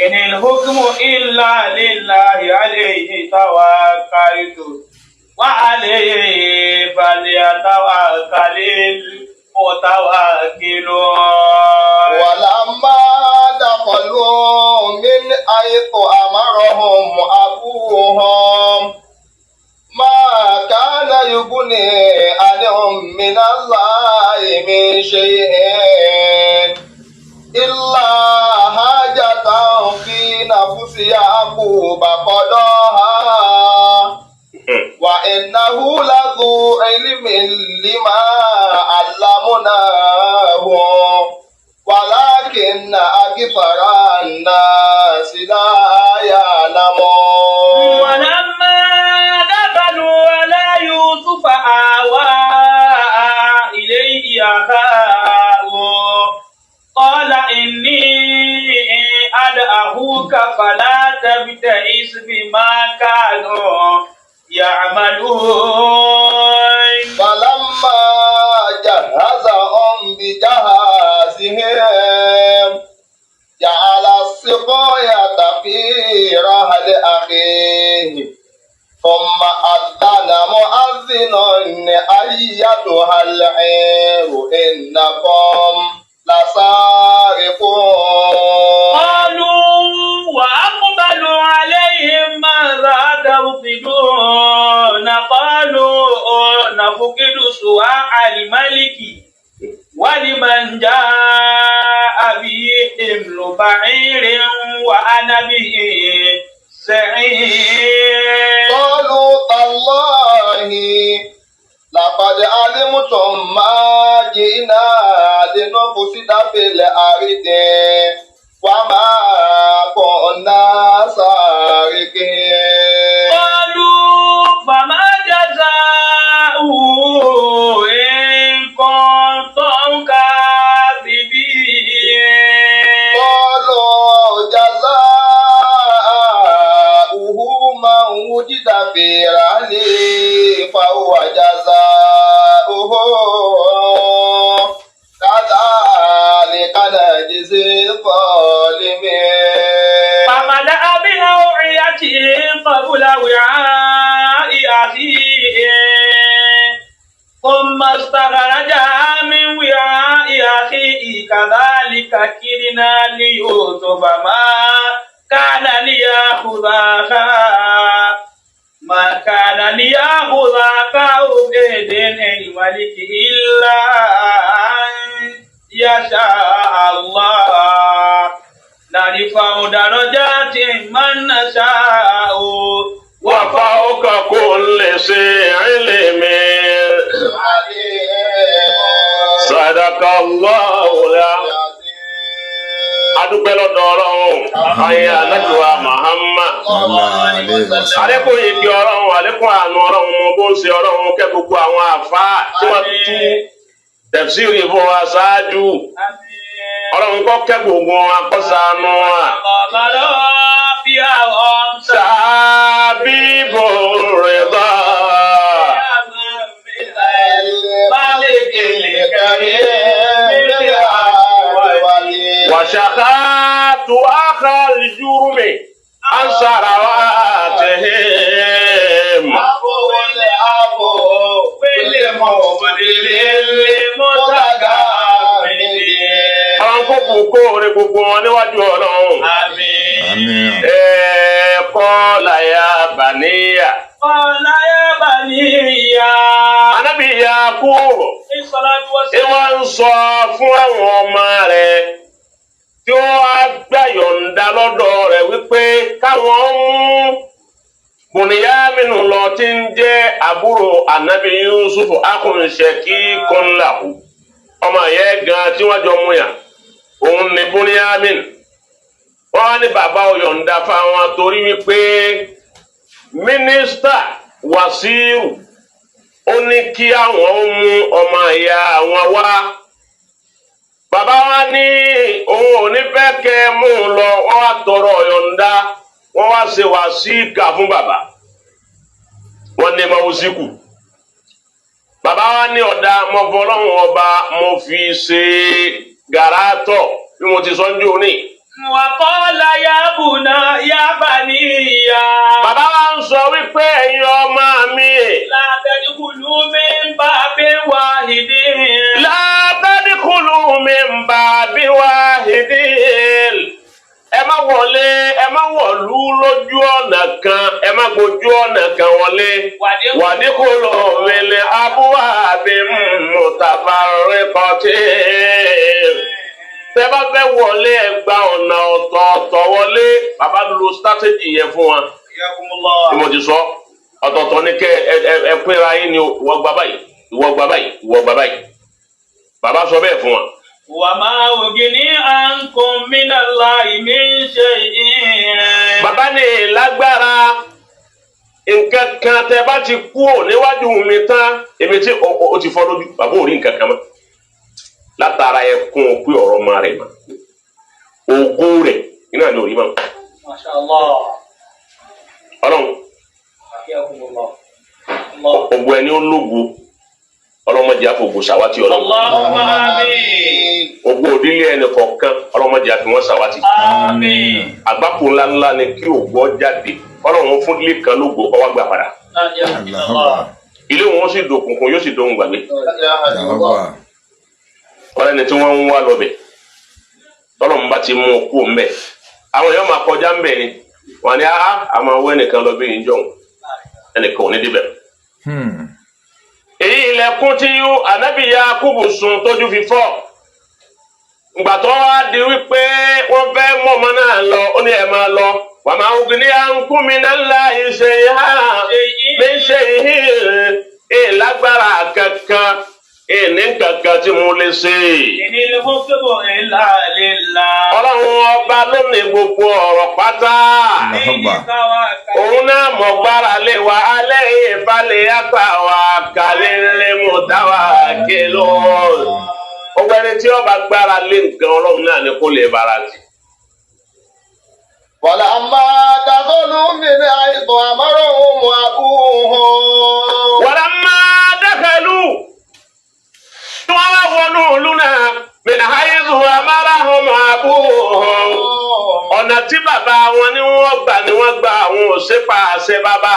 إن الحكم إلا لله عليه توكلت وعليه فليتوكل المتوكلون ولما دخلوا من حيث أمرهم أبوهم ما كان يغني عنهم من الله من شيء إلا حاجة في نفس يعقوب قضاها وإنه لذو علم لما علمناه ولكن أكثر الناس لا يعلمون ولما دخلوا على يوسف آوى إليه أخاه قال إني أدعوك فلا تبتئس بما كانوا يعملون فلما جهزهم بجهازهم جعل السقاية في رحل أخيه ثم أذن مؤذن أيتها العير إنكم لسارقون قالوا وأقبلوا عليهم ماذا تفقدون قالوا نفقد سواع الملك ولمن جاء به حمل بعير وأنا به سعيد قالوا تالله لقد علمتم ما جئنا لنفسد في الأرض وما كنا سارقين قالوا فما جزاؤه إن كنتم كاذبين قالوا جزاؤه من وجد في رحله فهو جزاؤه كذلك نجزي الظالمين فملأ بأوعيته قبل وعاء أخيه ثم استخرجها من وعاء أخيه كذلك كدنا ليوسف ما كان ليأخذ أخاه بيدين الملك إلا أن يشاء الله نرفع درجات من نشاء وفوق كل ذي علم صدق الله العظيم. adúpẹ́ lọ́dọ̀ ọlọ́run ayé alájùwà Muhammad àlékún ìdí ọlọ́run àlékún àánú ọlọ́run mo bó ń ṣe ọlọ́run kẹ́ gbogbo àwọn àfáà tí wọ́n tú tẹ̀síìrì fún wa ṣáájú ọlọ́run kọ́ kẹ́ gbogbo akọ́sánú wa. Sàbíbò rẹ̀ bá. وشخات آخر الجرم عن ثرواتهم àwọn kókò kóore gbogbo wọn níwájú Ọlọ́run. Qala ya baniya. Qala ya baniya. Ànábì Yakub wọ́n ń sọ fún àwọn ọmọ rẹ̀ tí ó wá gbà yọ̀ǹda lọ́dọ̀ rẹ̀ wípé káwọn mú Bùnìyámínù lọ tí ń jẹ́ àbúrò Ànábì Yusuf akùnṣe kí kọ́ńláhù ọmọ yẹn gan tí wọ́n jọ mú yàn òun ni Bùnìyámínù ó wọ́n ní bàbá ọ̀yọ̀ǹda fáwọn torí wípé mínísítà Wàsíù ó ní kí àwọn mú ọmọ ìyá àwọn wá. Bàbá wa ní òun ò ní fẹ́ kẹ́ mú un lọ, wọ́n wá tọrọ ọ̀yọ̀ǹda, wọ́n wá ṣe wàsíkà fún bàbá. Wọ́n ní mawusiku. Bàbá wa ní ọ̀dà mọ́fọ́lọ́hún ọba mo fi ṣe gàràtọ̀ bí mo ti sọ ń jò ní. Wàkọ́lá yábùnà yábàníyà. Bàbá wa ń sọ wípé ẹ̀yin ọmọ mi. Látẹ̀díkùlù mi ń bá bí wáhìdì. Látẹ̀díkùlù mi ń bá bí wáhìdì. Ẹ má wọlé, ẹ má wọ̀lú lójú ọ̀nà kan, ẹ má gbójú ọ̀nà kan wọlé. Wàdíkùlù mi ní abúwà bí mutafarriqati. Tẹ́ bá fẹ́ wọlé ẹ gba ọ̀nà ọ̀tọ̀ọ̀tọ̀ wọlé. Bàbá lo strategy yẹn fún wa. Bí mo ti sọ, ọ̀tọ̀ọ̀tọ̀ ní kẹ́ ẹ pínra yín ni ìwọ gba báyìí, ìwọ gba báyìí, ìwọ gba báyìí. Bàbá sọ bẹ́ẹ̀ fún wa. Wa ma ughni ankum minallahi min shay'in. Bàbá ní lágbára nǹkan kan tẹ́ bá ti kú ò níwájú mi tán, èmi tí o ti fọ́ lójú, bàbá ò rí nǹkan kan mọ́. Látara ẹkún pé ọ̀rọ̀ ọmọ rẹ̀ mọ́. Ògùn rẹ̀ iná ni òrí mọ́. Masha Allah. Ọlọ́run. Ògùn ẹni ó lógo. Ọlọ́mọdé àfọ̀gùn ṣàwátì ọlọ́run. Allahumma àmín. Ògùn òdílé ẹnì kọ̀ọ̀kan ọlọ́mọdé àfi wọ́n ṣàwátì. Àmín. Àgbákò ńláńlá ni kí ògbọ́ jáde. Ọlọ́run fún ilé kan lógo ọwọ́ gbà padà. Ilé wọn sì dòkùnkùn yóò sì dóhun gbàgbé. Ọ̀rẹ́ ni tí wọ́n ń wá lọ́bẹ̀. Tọ́lọ́mù bá ti mú un kú mbẹ̀. Àwọn èèyàn máa kọjá mbẹ̀ ni. Wọ́n ní àmọ́ ọwọ́ ẹnìkan lọ bí ìjọun. Ẹnìkan ò ní débẹ̀. Èyí ilẹ̀kùn tí ànábì Yakubu sùn tójú fi fọ́. Ìgbà tó wá di wípé wọ́n fẹ́ mú ọmọ náà lọ, ó ní ẹ máa lọ. Wa ma ughni ankum minallahi min shay'in. Lágbára kankan. Ní kankan tí mo lè ṣe. Ìnílẹ̀ fún kébò ńlá lílá. Ọlọ́run ọba ló ní gbogbo ọ̀rọ̀ pátá. Òun náà mọ̀ gbára lé wa alẹ́ ìbálẹ̀ àtàwà kálẹ̀ lé mú táwà ké lọ. Ọgbẹ́ni tí ọba gbára lé nǹkan ọlọ́run náà ni kó lè bára sí. Walamma dakhalu min haythu amarahum abuhum. Walamma dakhalu. Wọ́n wá wọnú ìlú náà, min haythu amarahum abuhum. Ọ̀nà tí bàbá wọn ni wọ́n gbà ni wọ́n gba àwọn òṣèpá àṣẹ bàbá.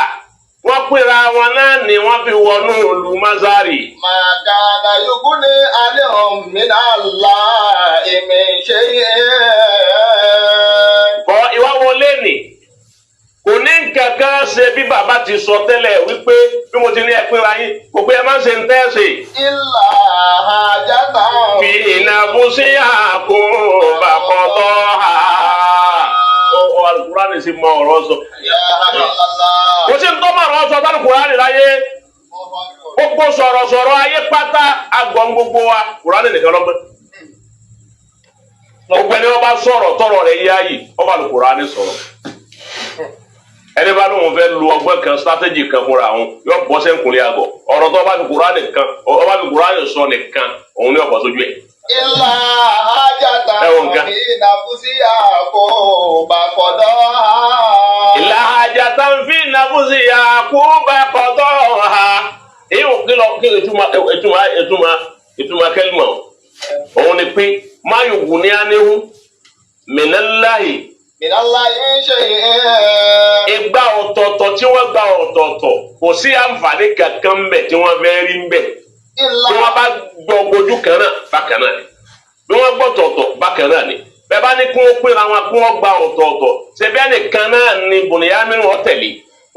Wọ́n pèrà wọn náà ni wọ́n fi wọnú ìlú Mazari. Ma kana yughni anhum minallahi min shay'in. Bọ́ ìwà wọlé nì. Kò ní kankan ṣe bí bàbá ti sọ tẹ́lẹ̀ wípé bí mo ti ní ẹ pínra yín, kò pé ẹ má ṣe ń tẹ́sì. Illa hajatan. Fi nafsiha kuba qadaha. Al-Qur'ani sì mọ ọ̀rọ̀ sọ. Kò sí tó máa rọ̀ sọ bá Al-Qur'ani láyé. Gbogbo sọ̀rọ̀sọ̀rọ̀ ayé pátá agbọ̀n gbogbo wa, Qur'ani nìkan lọ́gbẹ́. Gbogbo ẹni wọ́n bá sọ̀rọ̀ tọ̀rọ̀ rẹ̀ yá yìí, wọ́n bá Al-Qur'ani sọ̀rọ̀. Ẹni bá lóun fẹ́ lu ọgbọ́n kan strategy kan fúnra òun yóò bọ́ sẹ́ńkùnrin àgọ̀ ọ̀rọ̀ tó bá fi Kùránì kan ọba fi Kùránì sọ nìkan òun ní ọ̀pọ̀ sójú ẹ̀. Illa hajatan fi nafsiha kuba qadaha. Illa hajatan fi nafsiha kuba qadaha. Èyí ò kí lọ kí ìtumọ̀ kẹ́lìmọ̀ òun ni pé máa yòókù ní aníhù minallahi. Minallahi shay'in. Ìgbà ọ̀tọ̀ọ̀tọ̀ tí wọ́n gba ọ̀tọ̀ọ̀tọ̀ kò sí àǹfààní kankan ń bẹ̀ tí wọ́n fẹ́ rí ń bẹ̀. Bí wọ́n bá gbọ́ ojú kan náà bákan náà ni. Bí wọ́n gbọ́ ọ̀tọ̀ọ̀tọ̀ bákan náà ni. Bẹ́ẹ̀ bá ní kí wọ́n pínra wọn kí wọ́n gba ọ̀tọ̀ọ̀tọ̀. Ṣé bẹ́ẹ̀ nìkan náà ni Bùnìyámínù wọ́n tẹ̀lé?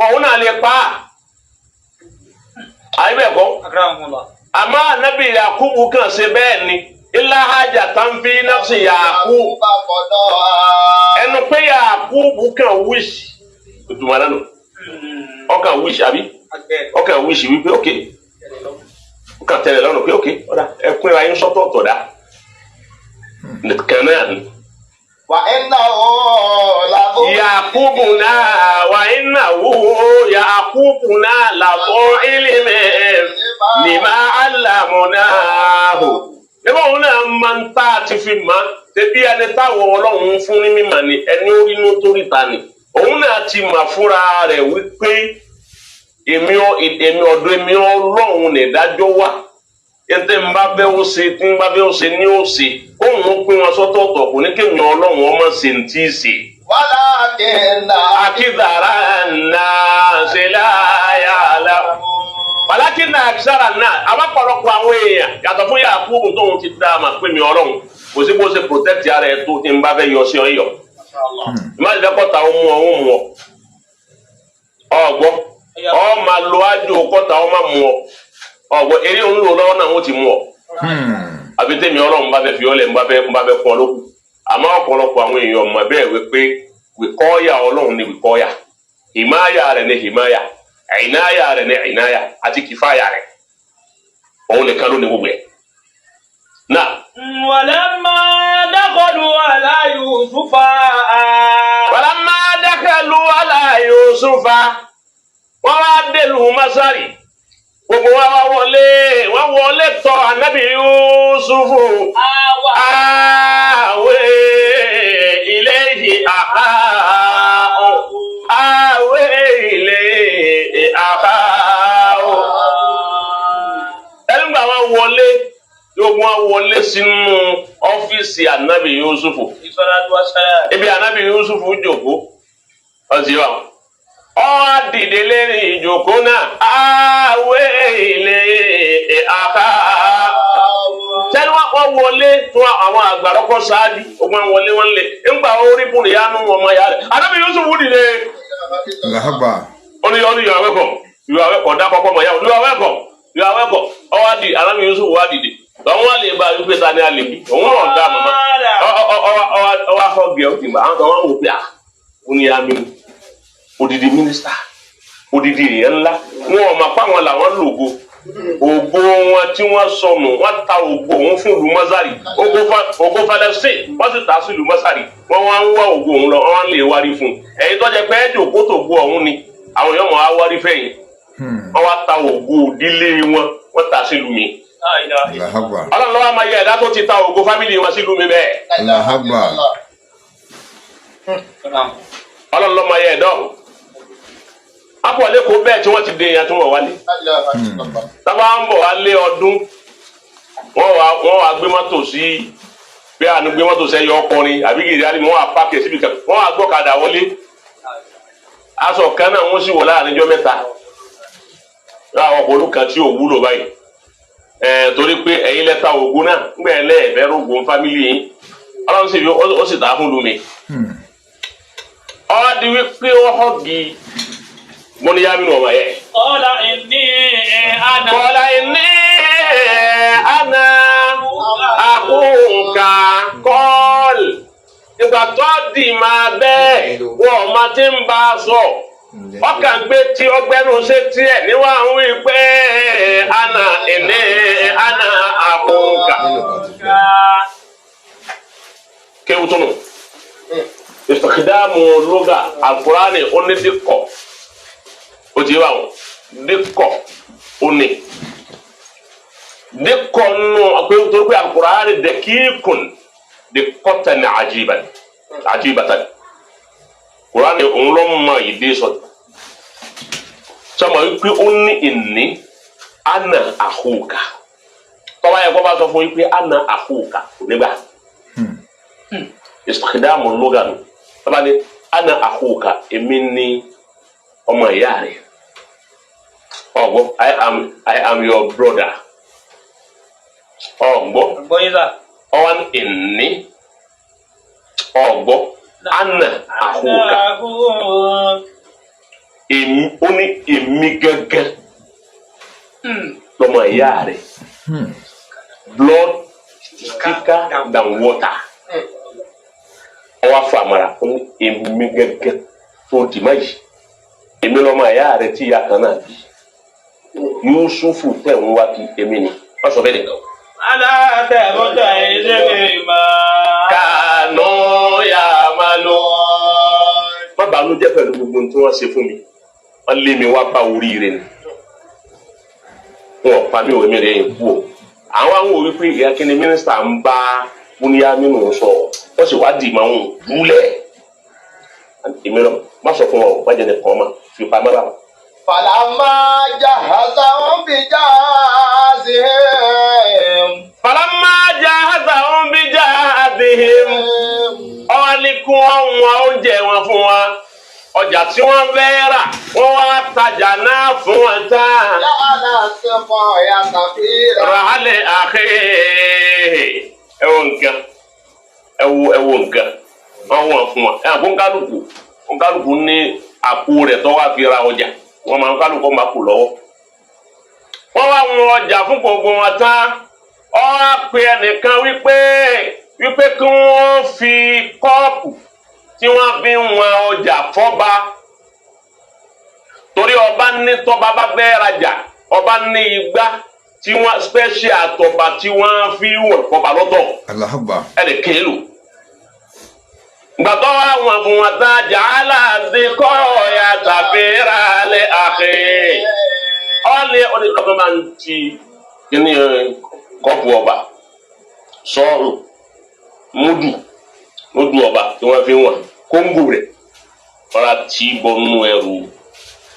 Òun náà lè pa á. Àyè bẹ́ẹ̀ kọ́. Àmọ́ ànábì Yakubu kan ṣe bẹ́ẹ̀ ni. Illa hajatan fi nafsi Yakub. Ẹnu pé Yakubu kan wíṣì. Ìtumọ̀ lẹ́nu. Ọkàn wíṣì àbí? Ọkàn wíṣì wípé ókè. Ọkàn tẹ̀lé lọ́nà pé ókè. Ọ̀dà ẹkún ẹ̀rọ ayé sọ́tọ̀ ọ̀tọ̀ dá. Nìkan náà ni. وإنه لذو Yakubuna wa innahu Yakubuna lahu ilmin lima allamunahu. Nígbà wọn náà máa ń tá àti fi máa tẹ̀bí ẹni táwọn Ọlọ́run fún ní mímọ̀ ni ẹni orí inú tó rí ta ni. Òun náà ti mà fúnra rẹ̀ wípé èmi ọ̀dọ̀ èmi Ọlọ́run nìdájọ́ wà. Ẹ̀ntẹ́ ń bá bẹ́ ó ṣe tí ń bá bẹ́ ó ṣe ní ó ṣe. Kóun ó pín wọn sọ́tọ̀ọ̀tọ̀ kò ní kéèyàn Ọlọ́run ọmọ ṣe ń tí ì ṣe. ولكن Akidara an-nas la ya'lamun. Walakinna akthara an-nas abapọ̀lọpọ̀ àwọn èèyàn yàtọ̀ fún Yakubu tóun ti dá a mà pé mi Ọlọ́run kò sí bó ṣe protect ara ẹ̀ tó ti ń bá fẹ́ yọ sí ọyọ. Ìmáàlì lẹ́kọ̀ọ́ta ó mú ọ. Ọ̀gbọ́ ọ máa lo ájò kọ́ta ọ máa mú ọ. Ọ̀gbọ́ eré òun lò lọ́wọ́ náà wọ́n ti mú ọ. Àbí tèmi Ọlọ́run bá fẹ́ fi ọ́ lẹ̀ ń bá fẹ́ fún ọ lókù. Àmọ́ ọ̀pọ̀lọpọ̀ àwọn èèyàn mọ̀ bẹ́ẹ̀ wípé wìkọ́yà Ọlọ́run ni wìkọ́yà, ìmáyà rẹ̀ ni ìmáyà, ìnáyà rẹ̀ ni ìnáyà àti kìfáyà rẹ̀. Òun nìkan ló ní gbogbo ẹ̀. Náà. ولما دخلوا على يوسف Walamma dakalu ala Yusufa wọ́n wá délùú Masari. Gbogbo wa wọ́n wọlé tọ̀ ànábì Yusufu. Awe ilayhi akhaahu. Awe ilayhi akhaahu. Ẹnìgbà wọn wọlé yóò wọ́n wọlé sínú ọ́fíìsì ànábì Yusufu. Ibi ànábì Yusufu jókòó. Ọ̀sìn wa. Ó dìde lérí ìjókòó náà. Awe ilayhi akhaahu. Tẹ́lú wọn wọlé fún àwọn àgbàrọ́kọ́ ṣáájú ogun wọlé wọn lé ńgbà orí bùnú ya nù ọmọ ya rẹ̀. Ànábì Yusuf dìde. Ó ní you are welcome. You are welcome. Dá kọ́kọ́ mọ̀ ya. You are welcome. You are welcome. Ọwọ́ di Ànábì Yusuf wá dìde. Àwọn wà lè bá wípé ta ni a lè bí. Òun náà dá màmá. Ọwọ́ afọ́gẹ̀ ó ti mọ̀. Àwọn kan wọ́n wò pé à ó ní àmì odidi mínísítà odidi èèyàn ńlá. Wọn ò mà pa wọn làwọn lògo. Ògo wọn tí wọ́n sọnù wọ́n ta ògo òun fún ìlú Masari ògo Palestine wọ́n sì ta sí ìlú Masari wọ́n wá ń wá ògo òun lọ wọ́n lè wárí fún un ẹ̀yin tó jẹ́ pé ẹ̀dì òkú tó gbó ọ̀hún ni àwọn èèyàn mọ̀ á wárí fẹ̀yìn wọ́n wá ta ògo ìdílé wọ́n ta sí ìlú mi. Ọlọ́run lọ́wọ́ máa yẹ ẹ̀dá tó ti ta ògo fámìlì wọn sí ìlú mi bẹ́ẹ̀. Ọlọ́run lọ́wọ́ máa yẹ ẹ̀dá ọ̀hún. Apọ̀lẹ́ kò bẹ́ẹ̀ tí wọ́n ti dé èèyàn tí wọ́n wálé. Tábà ń bọ̀ wálé ọdún, wọ́n wá gbé mọ́tò sí bí àánú gbé mọ́tò sẹ́yọ ọkùnrin àbí gidi àdìmọ́ wọ́n wá páàkì síbi kan, wọ́n wá gbọ́kadà wọlé. Aṣọ kan náà wọ́n sì wọ̀ láàrin ọjọ́ mẹ́ta. Láwọn ọkùnrin kan tí ò wúlò báyìí. Torí pé ẹ̀yin lẹ́ta ògùn náà, ńgbà ẹlẹ́ẹ̀fẹ́ rògùn fámìlì yìí. Ọlọ́run sì ó sì tà á fún lumi. Di wípé ó họ́gì. Mo ní yá mi nù ọmọ yẹ. Qala inni ana akhuka qal. Ìgbà tó di máa bẹ́ẹ̀ wọ́n ọmọ tí ń bá a sọ. Ọkàn gbé tí ọgbẹ́nu ṣe tiẹ̀ níwá ń wí pé ana akhuka. Kéwù tó nù. Istikhdamu lugha al-Qur'ani ó ní dìkọ̀. O ti wá wọn dikọ oni dikọ nù pé torí pé Al-Qur'ani dẹkíkùn dikọta ní àjíbàtà Qur'ani òun ló mọ ìdí sọ sọmọ wípé ó ní ìní ana akhuka tọ́wá yẹ kó bá sọ fún wípé ana akhuka nígbà istikhdamu lugha nù tọ́wá ní ana akhuka èmi ní ọmọ ìyá rẹ̀. Ọgbọ́, I am your brother. Ọgbọ́. Ọwọ́n ìní. Ọgbọ́. Ana akhuka. Ó ní èmi gángan. Lọ́mọ ìyá rẹ̀. Blood thicker than water. Ọwọ́ afamara ó ní èmi gángan tó dì má yìí. Èmi lọ́mọ ìyá rẹ̀ tí ìyá kan náà bí. Yusufu tẹ̀ ń wá kí èmi ni wọ́n sọ bẹ́ẹ̀ nìkan. Aláàtẹ̀mọ́tà ìdílé máa. Kànú ya banújẹ́ pẹ̀lú gbogbo tí wọ́n ṣe fún mi wọ́n lé mi wá bá oríire ni wọn pa mí òwe mi rẹ̀ yẹn kú o àwọn wípé ìyá kí ni mínísítà ń bá Bùnìyámínù sọ wọ́n sì wá dì máa ń dúlẹ̀ èmi náà má sọ fún wọn o má jẹ́ ní kàn má fi pamọ́ bá wọn. Falamma jahazahum bijahazihim. Falamma jahazahum bijahazihim. Ọ̀ọ́nìkún àwọn oúnjẹ wọn fún wa ọjà tí wọ́n fẹ́ rà wọ́n wá tajà náà fún wọn tán. Yàrá sẹ́kọ̀ yàtọ̀ fi rà. Ràhálẹ̀ àkè ẹ wo nǹkan wọ́n wọ̀n fún wa ẹ̀ àbúkálùkù ní àpò rẹ̀ tó wá fi ra ọjà wọ́n máa ń kálukọ́ máa kù lọ́wọ́. Wọ́n wá wọn ọjà fún gbogbo wọn tán ó wá pe ẹnìkan wípé kí wọ́n fi kọ́ọ̀pù tí wọ́n fi ń wọn ọjà fọ́ba torí ọba ní tọ́ba bá fẹ́ rajà ọba ní igbá tí wọ́n special tọ́ba tí wọ́n fi wọ̀ fọ́ba lọ́tọ̀ ẹ̀rẹ̀ kéèlò. Gbàtọ́ wa wọn fún wọn tán jàálà dikọ́ ya tàbí rálẹ̀ àkè. Ọ̀lẹ́ ọ̀dọ́ máa ń ti kíní kọ́pù ọba sọ́ọ̀rù múdù ọba tí wọ́n fi wọ̀n kóńgò rẹ̀ ọ̀rá tí bọ́ nínú ẹrù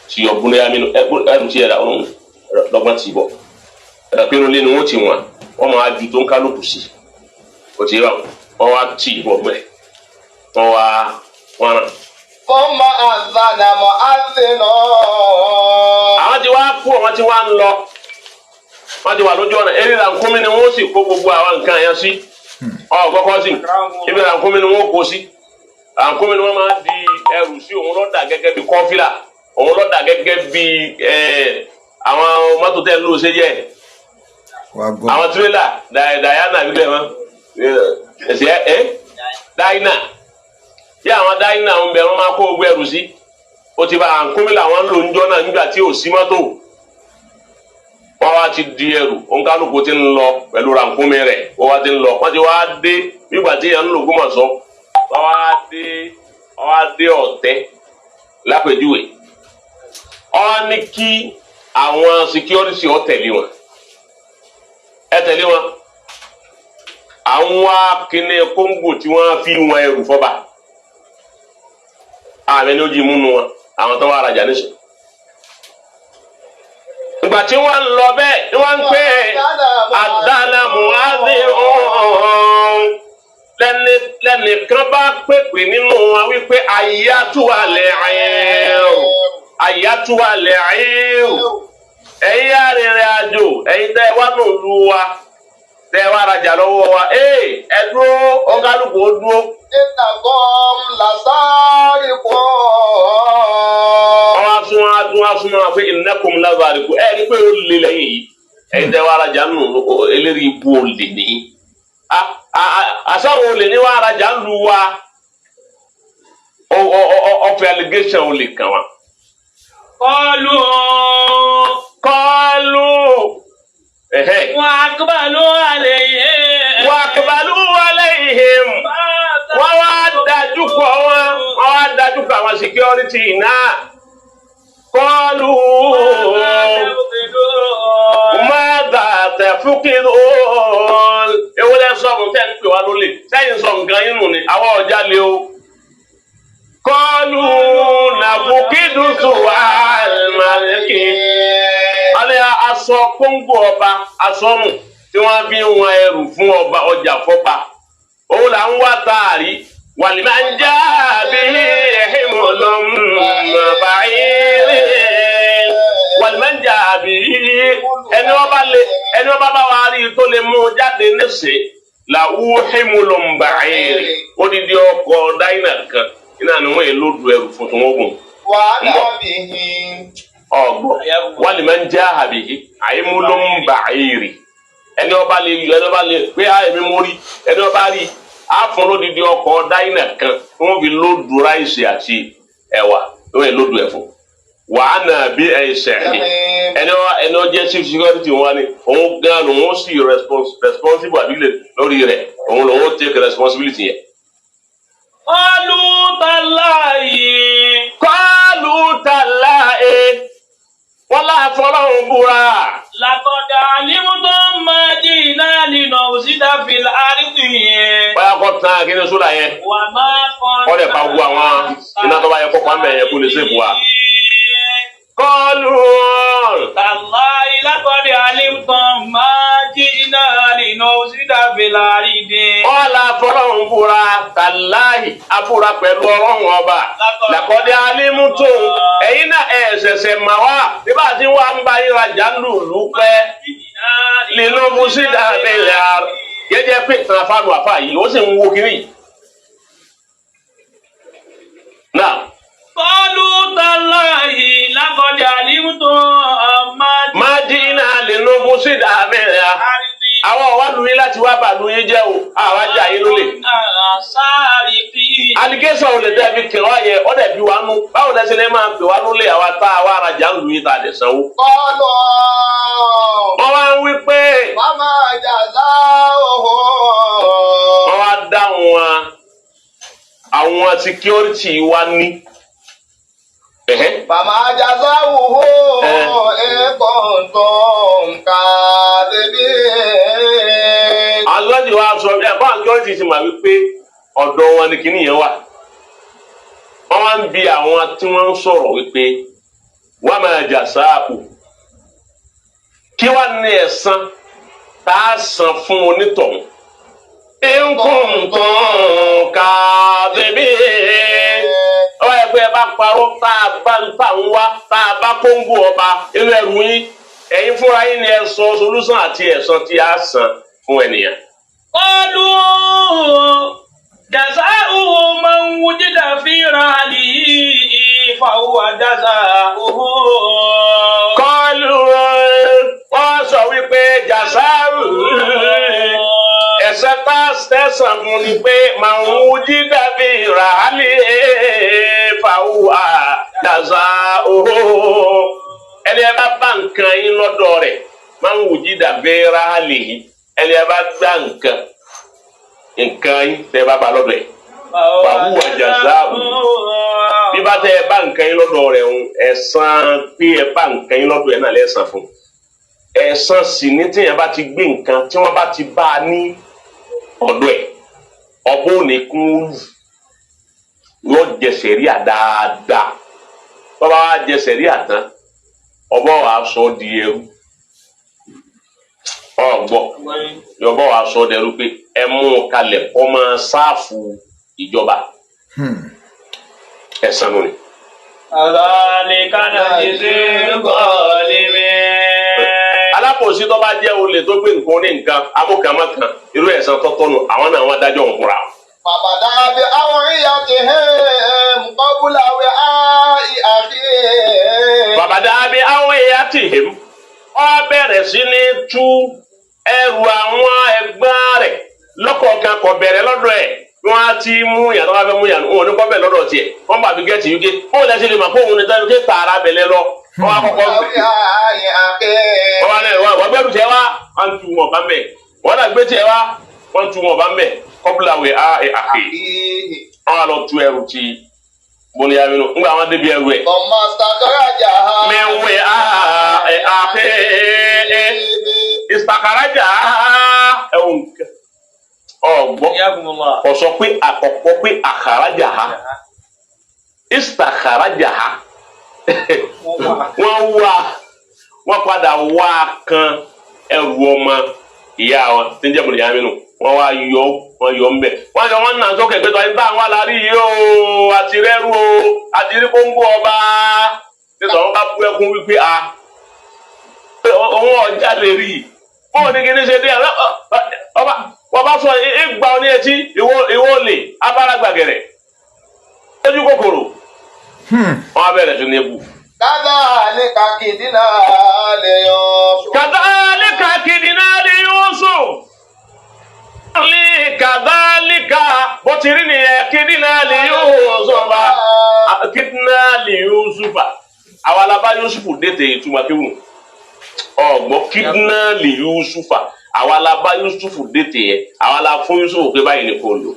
tí Bùnìyámínù ẹrù tí ẹ̀rà ọ̀run lọ́gbọ́n tí bọ̀ ẹ̀rà pinnu lé ni wọ́n ti wọ̀n wọ́n máa ju tó ń kálukú sí ó ti rà wọ́n wá tí bọ̀ gbẹ̀ wọ́n wá wọ́n rà. Fọ́nmọ́ àzànàmọ́ àzìnà. Àwọn ti wá kú àwọn ti wá ń lọ wọ́n ti wà lójú ọ̀nà eré rànkúnmí ni wọ́n sì kó gbogbo àwọn nǹkan yẹn sí kọ́kọ́ sí ibi rànkúnmí ni wọ́n kó sí rànkúnmí ni wọ́n máa di ẹrù sí òun lọ́dà gẹ́gẹ́ bí kọ́fílà òun lọ́dà gẹ́gẹ́ bí àwọn mọ́tò tẹ́ ń lò ṣe yẹ àwọn tirẹ́là dayana gbígbẹ́ wọn dáínà tí àwọn dáínà ń bẹ wọn máa kó gbogbo ẹrù sí ó ti bá rànkúnmí làwọn ń lò ń jọ náà nígbà tí ò sí mọ́tò wọ́n wá ti di ẹrù ònkálùkù ti ń lọ pẹ̀lú rànkúnmí rẹ̀ wọ́n wá ti ń lọ wọ́n ti wá dé nígbà tí yẹn ń lò Ògbómọ̀ṣọ́ wọ́n wá dé Ọ̀tẹ́ lápèjúwe wọ́n ní kí àwọn security ó tẹ̀lé wọn àwọn akíní kóńgò tí wọ́n fi wọn ẹrù fọ́ba àmì ní ó jí múnú wọn àwọn tó wá rajà níṣẹ́. Ìgbà tí wọ́n ń lọ bẹ́ẹ̀ ni wọ́n ń pè àdánà muhazi lẹ́nìkan bá pèpè nínú wọn wípé àyàtúwalẹ̀ ẹ̀yìn arìnrìn àjò ẹ̀yin tẹ́ wá nù lu wa tẹ́ wá rajà lọ́wọ́ wa ẹ dúró ọ̀gálùkù ó dúró. Ìtàgọ́m làsáàrì pọ̀. Wọ́n á súnmọ́ pé ìnákùn lábàárì kú ẹ̀ ní pé ó lè lẹ́yìn yìí ẹ̀yin tẹ́ wá rajà nù eléri ibú olè ní. Àsáwọn olè ní wá rajà ń lu wa ọ̀fẹ́ allegation olè kàn wá. Kọlu. Wàkúbàlú àlèyé. Wọ́n wá dájú kọ àwọn security náà. Kọlu. Mọ́gà tẹ̀fúkìrò. Ewúrẹ́ sọ̀rọ̀ tẹ́ ń pè wá lólè. Sẹ́yìn sọ nǹkan inú ni àwọn ọjà lé o. Kọlu nàbùkìdùsù àlùmọ̀lẹ́kì. Alẹ́ aṣọ kóńgò ọba aṣọ́nù tí wọ́n fi ń wọn ẹrù fún ọba ọjà fọ́ba. Òun là ń wá táàrí. Wàlìmọ̀ ń já bí ẹ̀hìnmọ̀ lọ́mọ báyìí. Wàlìmọ̀ ń já bí ẹni wọ́n bá wá rí tó lè mú jáde níṣẹ́ làwú ẹ̀hìnmọ̀ lọ́mọ báyìí. Ó di ọkọ̀ dáínà kan. Iná ni wọ́n yẹ lóòdù ẹrù fún tí wọ́n gùn. Wà á dàbí ọgbọ wọ́n lè máa ń jẹ́ àbí àyèmúlòmbà àyèrè ẹni ọba lè pé àyèmí mórí ẹni ọba rí àfọn lódìdí ọkọ̀ dáínà kan wọ́n fi lóòdù ráìsì àti ẹ̀wà wọ́n yẹ lóòdù ẹ̀fọ́ wà á nà bí ẹ̀ṣẹ̀ ẹni ọjẹ́ chief security wọn ni òun gan lòun sì responsible àbílẹ̀ lórí rẹ̀ òun lòun take responsibility yẹn. Qalu tallahi. Qalu tallahi. Wọ́n láàfọlọ́hún búra. Laqad alimtum ma ji'na linufsida fil ardi. Báyà kọ́ tán kí ni sódà yẹn. Wa ma kunna. Wọ́n lè pa gbogbo àwọn iná tó bá yẹ kó pa mẹ́ yẹn kó lè ṣèbù wa. Qalu tallahi laqad alimtum ma ji'na linufsida fil ardi. wọ́n láàfọlọ́hún búra tàláhì abúra pẹ̀lú ọlọ́run ọba. Laqad alimtum ẹ̀yin náà ṣẹ̀ṣẹ̀ mà wá nígbà tí wọ́n ń bá yín rajà lùlù pẹ́. Linufsida fil ardi. Jẹ́jẹ́ pé tàn fáànù àfà yìí ó sì ń wo kiri. Náà. Qalu tallahi laqad alimtum Má dínà linufsida fil ardi. Àwọn ọ̀wá lu yín láti wá bàlú yín jẹ́ o, àwa jà yín lólè. Allegation ò lè dẹ́bi kìlọ̀ yẹ, ó dẹ̀ bí wa nú. Báwo lẹ ṣe lè máa pè wá lólè àwa tá àwa arajà ń lu yín tá a dẹ̀ sanwó. Qalu Wọ́n wá ń wí pé fama jazauhu. wọ́n wá dáhùn àwọn security wa ní. Fama jazauhu in kuntum kadhibin. Alọ́dì wa sọ bí àbá security ti mà wípé ọ̀dọ̀ wọn ni kinní yẹn wà. Wọ́n wá ń bi àwọn tí wọ́n ń sọ̀rọ̀ wípé wa ma jazā'u. Kí wá ní ẹ̀san tá a san fún onítọ̀hún? In kuntum kadhibin. Ó yẹ pé ẹ bá parọ́ tá a bá ń tà ń wá tá a bá kóńgò ọba inú ẹrù yín ẹ̀yin fúnra yín ni ẹ sọ solúsàn àti ẹ̀san tí a san fún ènìyàn. Qalu jazā'uhu man wujida fi rahlihi fa huwa jazā'uhu. Qalu wọ́n sọ wípé jazā'uhu ẹ̀san tá a tẹ̀sán fún ni pé man wujida fi rahlihi fa huwa jazā'uhu. Ẹni ẹ bá bá nǹkan yín lọ́dọ̀ rẹ̀ man wujida fi rahlihi. Ẹni ẹ bá gbá nǹkan yín tẹ́ bá bá lọ́dọ̀ ẹ̀. Fa huwa jazā'uhu. Bí bá tẹ́ ẹ bá nǹkan yín lọ́dọ̀ rẹ̀ ń ẹ̀san pé ẹ bá nǹkan yín lọ́dọ̀ ẹ̀ náà lẹ́san fún. Ẹ̀san sì ní tí yẹn bá ti gbé nǹkan tí wọ́n bá ti bá a ní ọ̀dọ̀ ẹ̀ ọ̀bọ òní kún yóò jẹ sẹ̀ríà dáadáa. Bọ́lá wa jẹ sẹ̀ríà tán ọ̀bọ wa sọ di ẹrú. Ọ̀gbọ́ yọ̀bọ wa sọ dẹrú pé ẹ mú un kalẹ̀ kọ́ máa sáàfù ìjọba. Ẹ̀san lónìí. Kadhalika najzil zalimin. Alákòóso tó bá jẹ́ olè tó gbé nǹkan ní nǹkan amúkàmákan irú ẹ̀san tọ́tọ́nu àwọn náà wọ́n dájọ́ ń fura. Fabada bi'awiyatihim qabla wi'a'i akhihim. Bàbàdà bí awiyatihim ó bẹ̀rẹ̀ sí ní tú ẹrù àwọn ẹ̀gbọ́n rẹ̀ lọ́kọ̀ọ̀kan kò bẹ̀rẹ̀ lọ́dọ̀ ẹ̀ bí wọ́n á ti mú yàtọ̀ wá fẹ́ mú yàtọ̀ òun ní kọ́ bẹ̀ lọ́dọ̀ tiẹ̀ wọ́n bàbí gẹ́tì yúké ó lẹ́ sí lè mà fóun ní tẹ́lẹ̀ ké tààrà bẹ̀lẹ̀ lọ wọ́n á kọ́kọ́ Wi'a'i akhihim. wọ́n gbẹ́rù tiẹ̀ wá wọ́n tu wọn bá mẹ́ wọ́n dà gbé tiẹ̀ wá wọ́n tu wọn bá mẹ́ qabla wi'a'i akhihi wọ́n á lọ tu ẹrù ti bóníyàmínú ńgbà wọn débi ẹrù ẹ̀ Thumma istakhrajaha min wi'a'i akhihi istakaraja ẹ̀wọ̀n ọ̀gbọ́n Yakumullah. kò sọ pé àkọ́kọ́ pé àkàràjà ha istakaraja ha wọ́n padà wá kan ẹrù ọmọ ìyá wọn tí ń jẹ́ Bùnìyámínù wọ́n wá yọ ńbẹ̀ wọ́n nà sókè pé tọ́jú táwọn alárí yìí o àti rẹ́rù o àti rí kóńgó ọba nítorí wọ́n bá bú ẹkún wípé òun ọjà lè rí i bóun ní kíní ṣe dé ọba wọ́n bá sọ ìgbà ọ ní etí ìwọ lè abáragbàgẹ̀rẹ̀ lójú kòkòrò wọ́n á bẹ̀rẹ̀ sí ní ebù. kadhalika kidna li Yusuf. Kadhalika kidna li Yusuf. Kadhalika bó ti rí nìyẹn kidna li Yusuf. Kidna li Yusuf. Àwa la bá Yusuf dètè ìtumọ̀ kéwù. Ọ̀gbọ́n kidna li Yusuf. Àwa la bá Yusuf dètè yẹn. Àwa la fún Yusuf pé báyìí ni kò lò.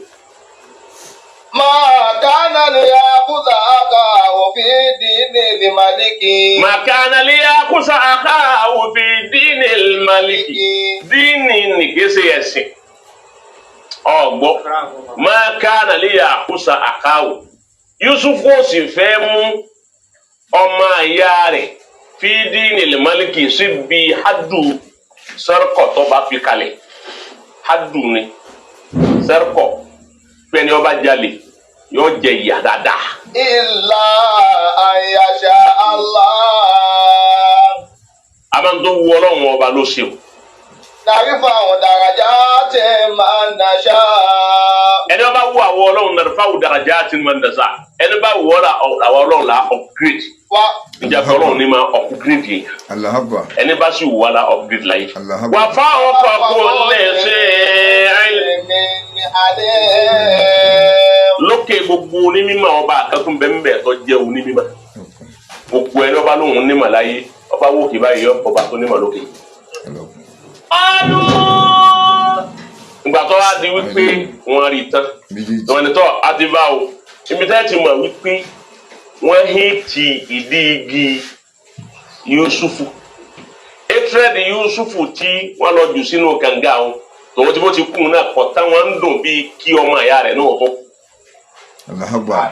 ما كان ليأخذ أخاه في دين الملك ما كان ليأخذ أخاه في دين الملك دين nìgbésẹ̀ ẹ̀sìn ọgbọ ما كان ليأخذ أخاه Yusufu ó sì fẹ́ mú ọmọ ìyá rẹ̀ fi دين الملك síbi hadu sẹ́rkọ̀ tó bá fi kalẹ̀ hadu ni sẹ́rkọ̀ pẹ́ni ọba jalè yóò jẹ ìyà dáadáa. إلا أن يشاء الله. a máa ń tó wú ọlọ́run ọba ló ṣe o. نرفع درجات من نشاء. ẹni ọba wú àwọn ọlọ́run narfa'u darajatin man nasha ẹni bá wú àwọn ọlọ́run la upgrade. ìjàpá ọlọ́run ni máa upgrade yẹn. Allahu Akbar. ẹni bá sì wú la upgrade láyé. Allahu Akbar. wà fáwọn kọ̀ọ̀kan lẹ́sẹ̀ lókè gbogbo onímọ̀ ọba àkàtún bẹ́ẹ̀ tó jẹ́ onímọ̀ gbogbo ẹni ọba lóhùn onímọ̀ láyé ọba wò kí báyìí ọba tó nímọ̀ lókè. ìgbà tó wá di wípé wọ́n rí tán wọ́n ní tọ́ àti bá o ibi tẹ́ ti mọ̀ wípé wọ́n hẹ́ẹ̀tì ìdí igi Yusufu etrẹ́dì Yusufu tí wọ́n lọ jù sínú kànga o tòun tí bó ti kú náà kọ̀ táwọn ń dùn bíi kí ọmọ ìyá rẹ̀ náà tó. Allahu Akbar.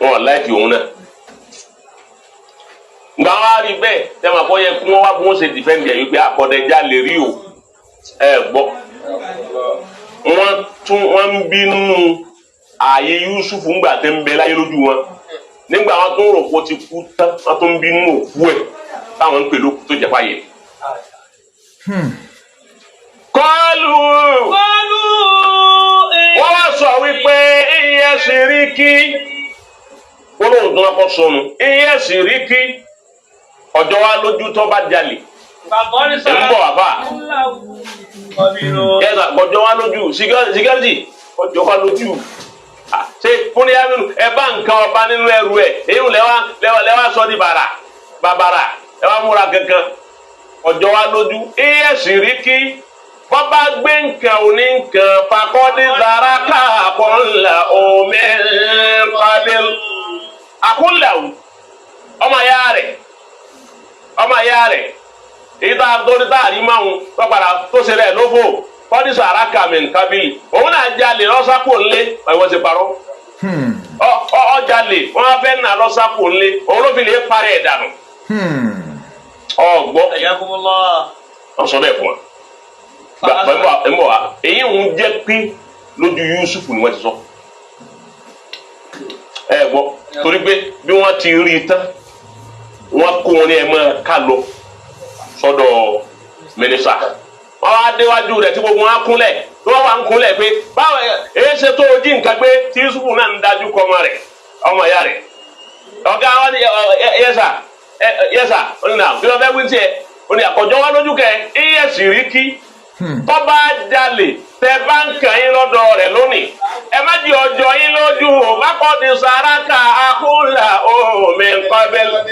wọn láìpẹ́ òun náà gbà wá rí bẹ́ẹ̀ tẹ́wọ̀n àpọ̀ yẹ kí wọ́n wá bí wọ́n ṣe dìfẹ́ǹdì ẹ̀ wípé àkọ́dẹ́já lè rí o ẹ gbọ́ wọ́n ń bínú ààyè Yusufu ńgbà tẹ́ ń bẹ láyé lójú wọn nígbà wọn tó ń rò pé ó ti kú tán wọn tó ń bínú òkú ẹ̀ táwọn ń pè lókú tó jẹ́ fàyè. kọ́ọ̀lù wọ́n wá sọ wípé iye Sìríkì wọ́n lóun tó wá kọ́ sọnù iye Sìríkì ọjọ́ wa lójú tó bá jalè ń bọ̀ wá yẹ́sà ọjọ́ wa lójú sígárìtì ọjọ́ wa lójú ṣe fúnni aminu ẹ bá nǹkan ọba nínú ẹrù ẹ èyí lẹ́wà sọ di bàbàrà ẹ wá múra kankan ọjọ́ wa lójú iye Sìríkì wọ́n bá gbé nǹkan òní nǹkan fakọ́dé zara káàkọ́ńlá omi ńpadé àkúnlá ọmọ ya rẹ̀ èyí tá a tó ní táàrí máa ń wọ́n padà tó ṣe rẹ̀ lófò kọ́dí zara kàmí kábílì òun náà jalè lọ́sàkó ńlé ẹ̀wọ̀n ti parọ́ ọjàlè wọ́n fẹ́ nà lọ́sàkó ńlé òun ló fi lè parí ẹ̀ dànù ọgbọ́ wọ́n sọ bẹ́ẹ̀ fún wa mbọ wa èyí ń jẹ́ pé lójú Yusufu ni wọ́n ti sọ ẹ gbọ́ torí pé bí wọ́n ti rí i tán wọ́n kó wọn ní ẹ máa ká lọ sọ́dọ̀ mínísà wọ́n wá déwájú rẹ̀ tí gbogbo wọn á kúnlẹ̀ tí wọ́n wá ń kúnlẹ̀ pé báwo èyí ṣe tó o jí nǹkan pé tí Yusufu náà ń dájú kọ ọmọ ìyá rẹ̀ ọ̀gá wọn ni yẹsà ó ní nà bí wọ́n fẹ́ wí tiẹ̀ ó ní àkọ́jọ́ wọn lójú kẹ iye Sìríkì tọ́ba jalè tẹ báńkì yín lọ́dọ̀ rẹ̀ lónìí ẹ má di ọjọ́ yín lójú bákọ́dé saraka akúnlá omi nkọ́bẹ́lẹ́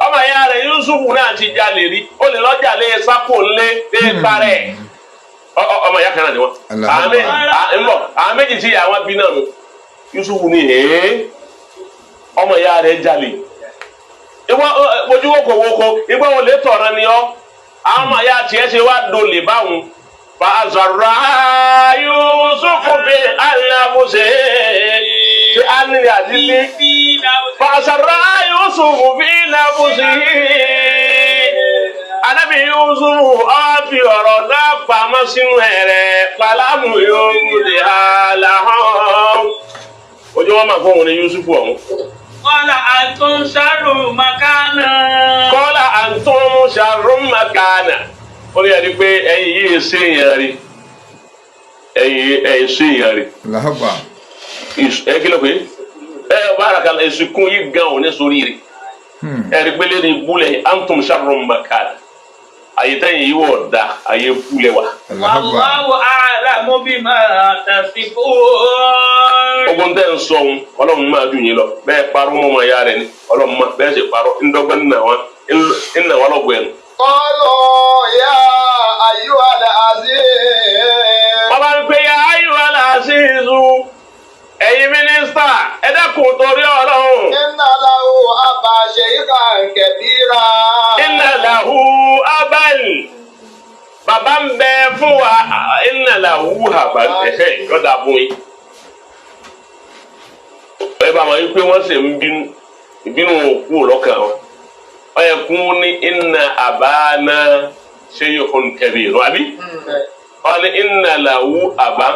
ọmọ ìyá rẹ̀ Yusufu náà ti jalè rí ó lè lọ́jà lé sápò lé dé parẹ́ ọmọ ìyá kan náà ni wọ́n àwọn méjì tí àwọn bí náà nù Yusufu ní ọmọ ìyá rẹ̀ jalè ojú woko ìgbà wọn lè tọ̀rọ̀ ni ọ́ àwọn ọmọ ya tiẹ̀ ṣe wá dolè báwọn fàzọrọ Yusufu bí alábùsẹ ṣe ánìlẹ àdílé fàzọrọ Yusufu bí alábùsẹ Ànábì Yusufu ọ̀fi ọ̀rọ̀ náà pamọ́ sínú ẹ̀rẹ̀ pàlámù yóò lè ha làhán ojú wọn máa fọwọ́n ní Yusufu ọ̀hún. Kọ́lá àtún ṣàrò màkánà. Kọ́lá àtún ṣàrò màkánà. Ó ní ẹni pé ẹ̀yin yìí ṣe èèyàn rí. Ẹ̀yin ṣe èèyàn rí. Làbà. Ẹ kí ló pé? Bárakà ìsìnkú yìí gan ò ní sórí rẹ̀. Ẹ̀rí pé lẹ́nu ìbúlẹ̀ àtún ṣàrò màkánà. Àyè tẹ́yìn yìí wọ̀ da àyè ìbúlẹ̀ wa. Wallahu a'lamu bima tasifun. Ogun tẹ́ ń sọ ohun Ọlọ́run máa dùn yín lọ bẹ́ẹ̀ parọ́ mọ́ ọmọ ya rẹ̀ ni Ọlọ́run máa bẹ́ẹ̀ ṣe parọ́ ńdọ́gbẹ́ ńnà wọn lọ́gbọ̀ ẹ̀nu. Qalu ya ayyuhal aziz. Wọ́n bá ń pè ya ayyuhal aziz ẹ̀yin mínísítà. bàbá ń bẹ fún wa inna lahu àbá yọ̀dà fún yín. ẹ bá wọn yí pé wọ́n sì ń ìbínú òkú lọ́kàn wọn. ó yẹ kún ní inna abana shaykhun kabir àbí. wọ́n ní inna lahu àbá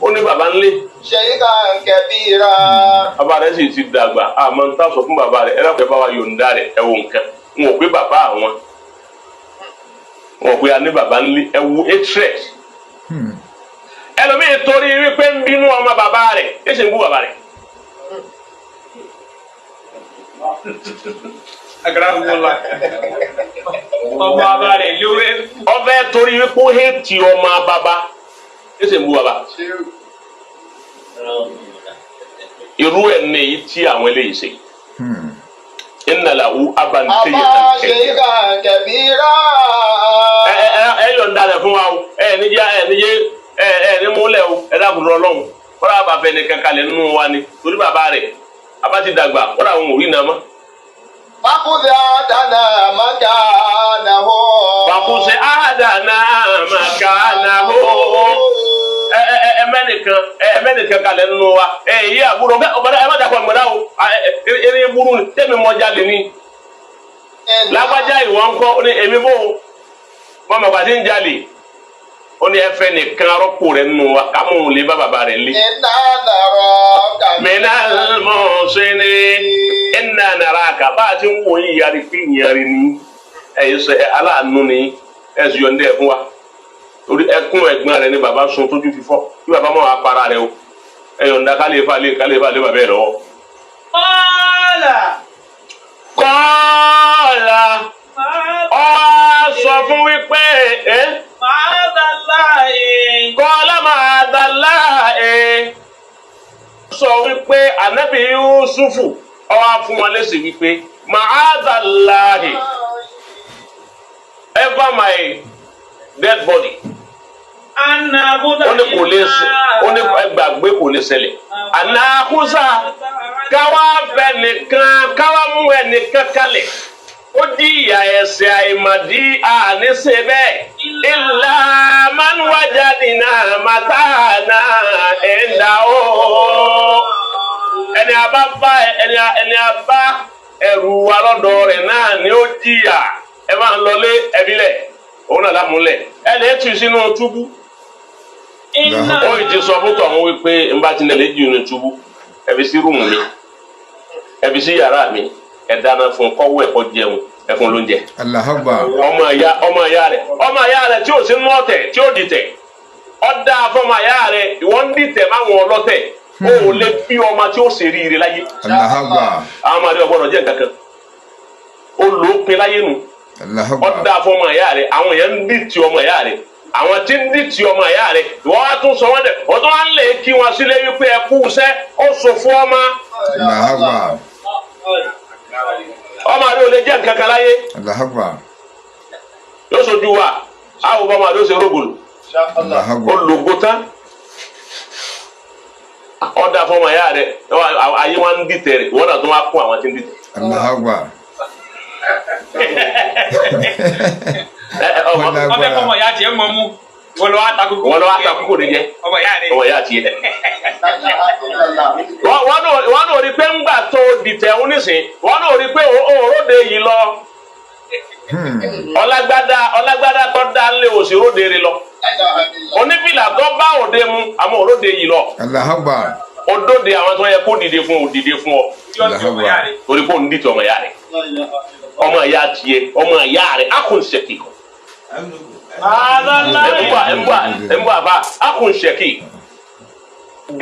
ó ní bàbá ńlé. shaykhan kabira. bàbá rẹ̀ sì ti dàgbà àmọ́ ń tà sọ fún bàbá rẹ̀ ẹ dákun ẹ bá wa yọ̀ǹda rẹ̀ ẹ wò nǹkan n ò pé bàbá àwọn wọn pe ani baba nli ẹwu etrek ẹlòmíì torí wípé ń bínú ọmọ bàbá rẹ̀ ẹsẹ ń bú bàbá rẹ̀. agbára ọmọ bàbá rẹ̀ lórí. ọbẹ̀ torí wípé ó hẹ́ẹ̀tì ọmọ bàbá ẹsẹ ń bú bàbá. irú ẹ̀ ní èyí tí àwọn eléyìí ṣe. inna lahu aban shaykhan kabira. ẹ yọ̀ǹda rẹ̀ fún wa o ní múlẹ̀ o ẹ dákun lọ́lọ́run kọ́ra bàbá ẹni kankan lẹ̀ nínú wa ni torí bàbá rẹ̀ abá ti dàgbà kọ́ra àwọn òrí náà mọ́. Fàkùsì àdànà makanahu. Fàkùsì àdànà makanahu. Ẹmẹ́nìkan kalẹ̀ nínú wa yí àbúrò ọ̀bọ̀dá ẹ má dàpọ̀ ìgbọ̀dá o eré burú ni tẹ́mi mọ́jà lè ní. Lágbájá ìwọ ńkọ́ ó ní èmi bò ó mọ́mọ́ pàtí ń jalè ó ní ẹfẹ́ nìkan rọ́pò rẹ̀ nínú wa kámú òun lè bá bàbá rẹ̀ lé. Iná nàrọ̀ kàmí. Mẹ́nà mọ̀ ṣe ni iná nàrà kà bá a ti ń wò yín yàrá fi yàrá ni ẹ̀yẹ sọ aláàánú ni ẹ̀sùn yọ̀ǹdẹ̀ fún wa. Torí ẹkún ẹ̀gbọ́n rẹ̀ ni bàbá sun tójú fífọ́ kí bàbá mọ̀ wá para rẹ̀ o ẹ̀yọ̀ǹda kálífà lé bàbá ẹ̀ lọ́wọ́. Kọ́ọ̀lá ọ sọ fún wípé kọ́ọ̀lá máa dà láàyè sọ wípé ànábì Yusufu ọ wá fún wọn lésì wípé máa dà láàyè ever my dead body. Ó ní kò lè ṣe ó ní gbàgbé kò lè ṣẹlẹ̀. Ànákúsà káwá fẹ́ nìkan káwá mú ẹnìkan kalẹ̀. Ó di ìyà ẹ̀ṣẹ̀ àìmọ̀dí àníṣe bẹ́ẹ̀. Ìlà man wajadina matana ẹ̀dá o. Ẹni abá ẹrù wa lọ́dọ̀ rẹ̀ náà ni ó jìyà. Ẹ máa ń lọlé ẹbí lẹ̀. Òun náà lámúlẹ̀. Ẹ lè tù sínú túbú. Ó ti sọ fún tọ̀hún wípé n bá ti nílẹ̀ jù ní túbú. Ẹ fi sí rúùmù mi. Ẹ fi sí yàrá mi. Ẹ dáná fún kọ́wọ́ ẹ̀kọ́ jẹun. Ẹ fún lóúnjẹ. Ọmọ ìyá rẹ̀ tí ò sí nú ọ̀tẹ̀ tí ó dìtẹ̀. Ó dáa fọmọ ìyá rẹ̀ ìwọ ń dìtẹ̀ máwọn ọlọ́tẹ̀. Ó ò lè bí ọmọ tí ó ṣe ríire láyé. Àwọn ọmọdé ọgbọ́dọ̀ jẹ́ nǹkan kan. Ó lò ó pin láyé nù. Ọ̀dà fọmọ ìyá rẹ̀ àwọn èèyàn ń dìtì ọmọ ìyá rẹ̀ àwọn tí ń dìtì ọmọ ìyá rẹ̀ ìwọ wá tún sọ wọ́n dẹ̀ wọ́n tún wá ń lè kí wọn sílé wípé ẹ kú iṣẹ́ ó sọ fún ọmọ. Ọmọ rẹ̀ ò lè jẹ́ nǹkan kan láyé. Yóò sojú wa àwọn ọmọ rẹ̀ ó ṣe rógòlù ó lògó tán ọ̀dà fọmọ ìyá rẹ̀ ayé wọn ń dìtẹ̀ rẹ̀ ìwọ́n náà tún wá kún àwọn tí ń dìtẹ̀. Ọbẹ̀ kọ́mọ ìyá tiẹ̀ mọ̀ mú wọ́n lọ́wọ́ àtàkùkù rẹ̀ jẹ́ ọmọ ìyá tiẹ̀. Wọ́n náà rí pé ńgbà tó dìtẹ̀ ń nísìn wọ́n náà rí pé òróde yìí lọ ọlágbádá tó dá lé òsì róde rí lọ onífìlà tó bá òde mu àmọ́ òróde yìí lọ. Odóde àwọn tó yẹ kó dìde fún ọ dìde fún ọ torí kó ń dìtẹ̀ ọmọ ìyá rẹ̀. Ọmọ ìyá tiẹ̀ ọmọ ìyá rẹ̀ akùnṣẹ́kì ẹ̀mbọ́ àbá akùnṣẹ́kì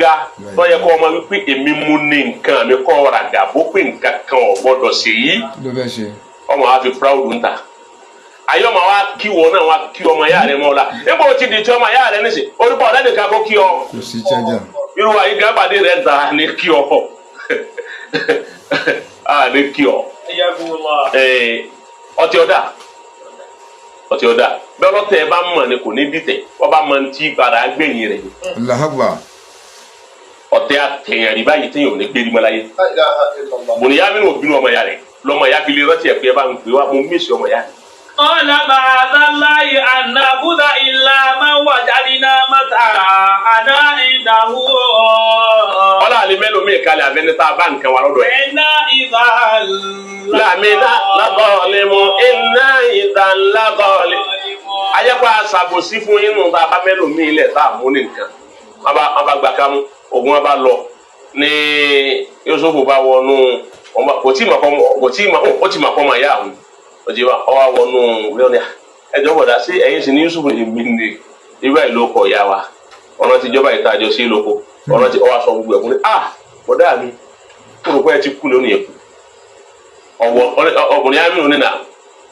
ga tó yẹ kó ọmọ wípé èmi mú ní nǹkan mi kọ́ ọ̀rà gà bó pé nǹkan kan ò gbọ́dọ̀ sí yìí ọmọ wa fi proud ń ta ayé ọmọ wa kí wọn náà wa kí ọmọ ìyá rẹ̀ mọ́ la nígbà ó ti di tí ọmọ ìyá rẹ̀ nísì orúkọ ọ̀dá nìkan kó kí ọ irú wa yìí gábàdé rẹ̀ ta ní kí ọ ní kí ọ. Ọtí ọ̀dà bí ọlọ́tẹ̀ bá mọ̀ ni kò ní dìtẹ̀ wọ́n bá mọ̀ ní tí padà gbẹ̀yìn rẹ̀. Ọ̀tẹ̀ àtẹ̀yàn rí báyìí téèyàn ò ní gbé rímọ́ láyé. Bùnìyá mi ò bínú ọmọ ìyá rẹ̀ lọ́mọ ìyá fi lè rántí ẹ̀ pé ẹ bá ń pè wá mo mísì ọmọ ìyá rẹ̀ قال معاذ الله أن نأخذ إلا من وجدنا متاعنا عنده. ọlọ́ àlè mẹ́lòmíì kalẹ̀ àbẹ́ni tá a bá nǹkan wà lọ́dọ̀ ẹ̀. iná ìdá lámìnà lábọ́ọ̀lẹ́mú iná ìdá lábọ́ọ̀lẹ́. ayẹ́pọ̀ àṣàbòsí fún inú tá a bá mẹ́lòmíì ilẹ̀ tá a mú ní nǹkan. wọ́n bá gbà kámú ogun wọn bá lọ ní Yusufu bá wọnú kò tí mà kọ́ mà yá àwọn òjì wa ọwọ́ wọnú lónìí ẹjọ́ bọ̀dá sí ẹ̀yìn sí ní Yusufu èmi ní irú ẹ̀ ló kọ̀ ya wa ọ̀nà tíjọba ìtajọ sí lóko ọ̀nà tí ọwọ́ aṣọ gbogbo ẹ̀kún ní bọ̀dá mi kúrò pé ẹ ti kú lónìí ẹ̀kú ọkùnrin amínú nínà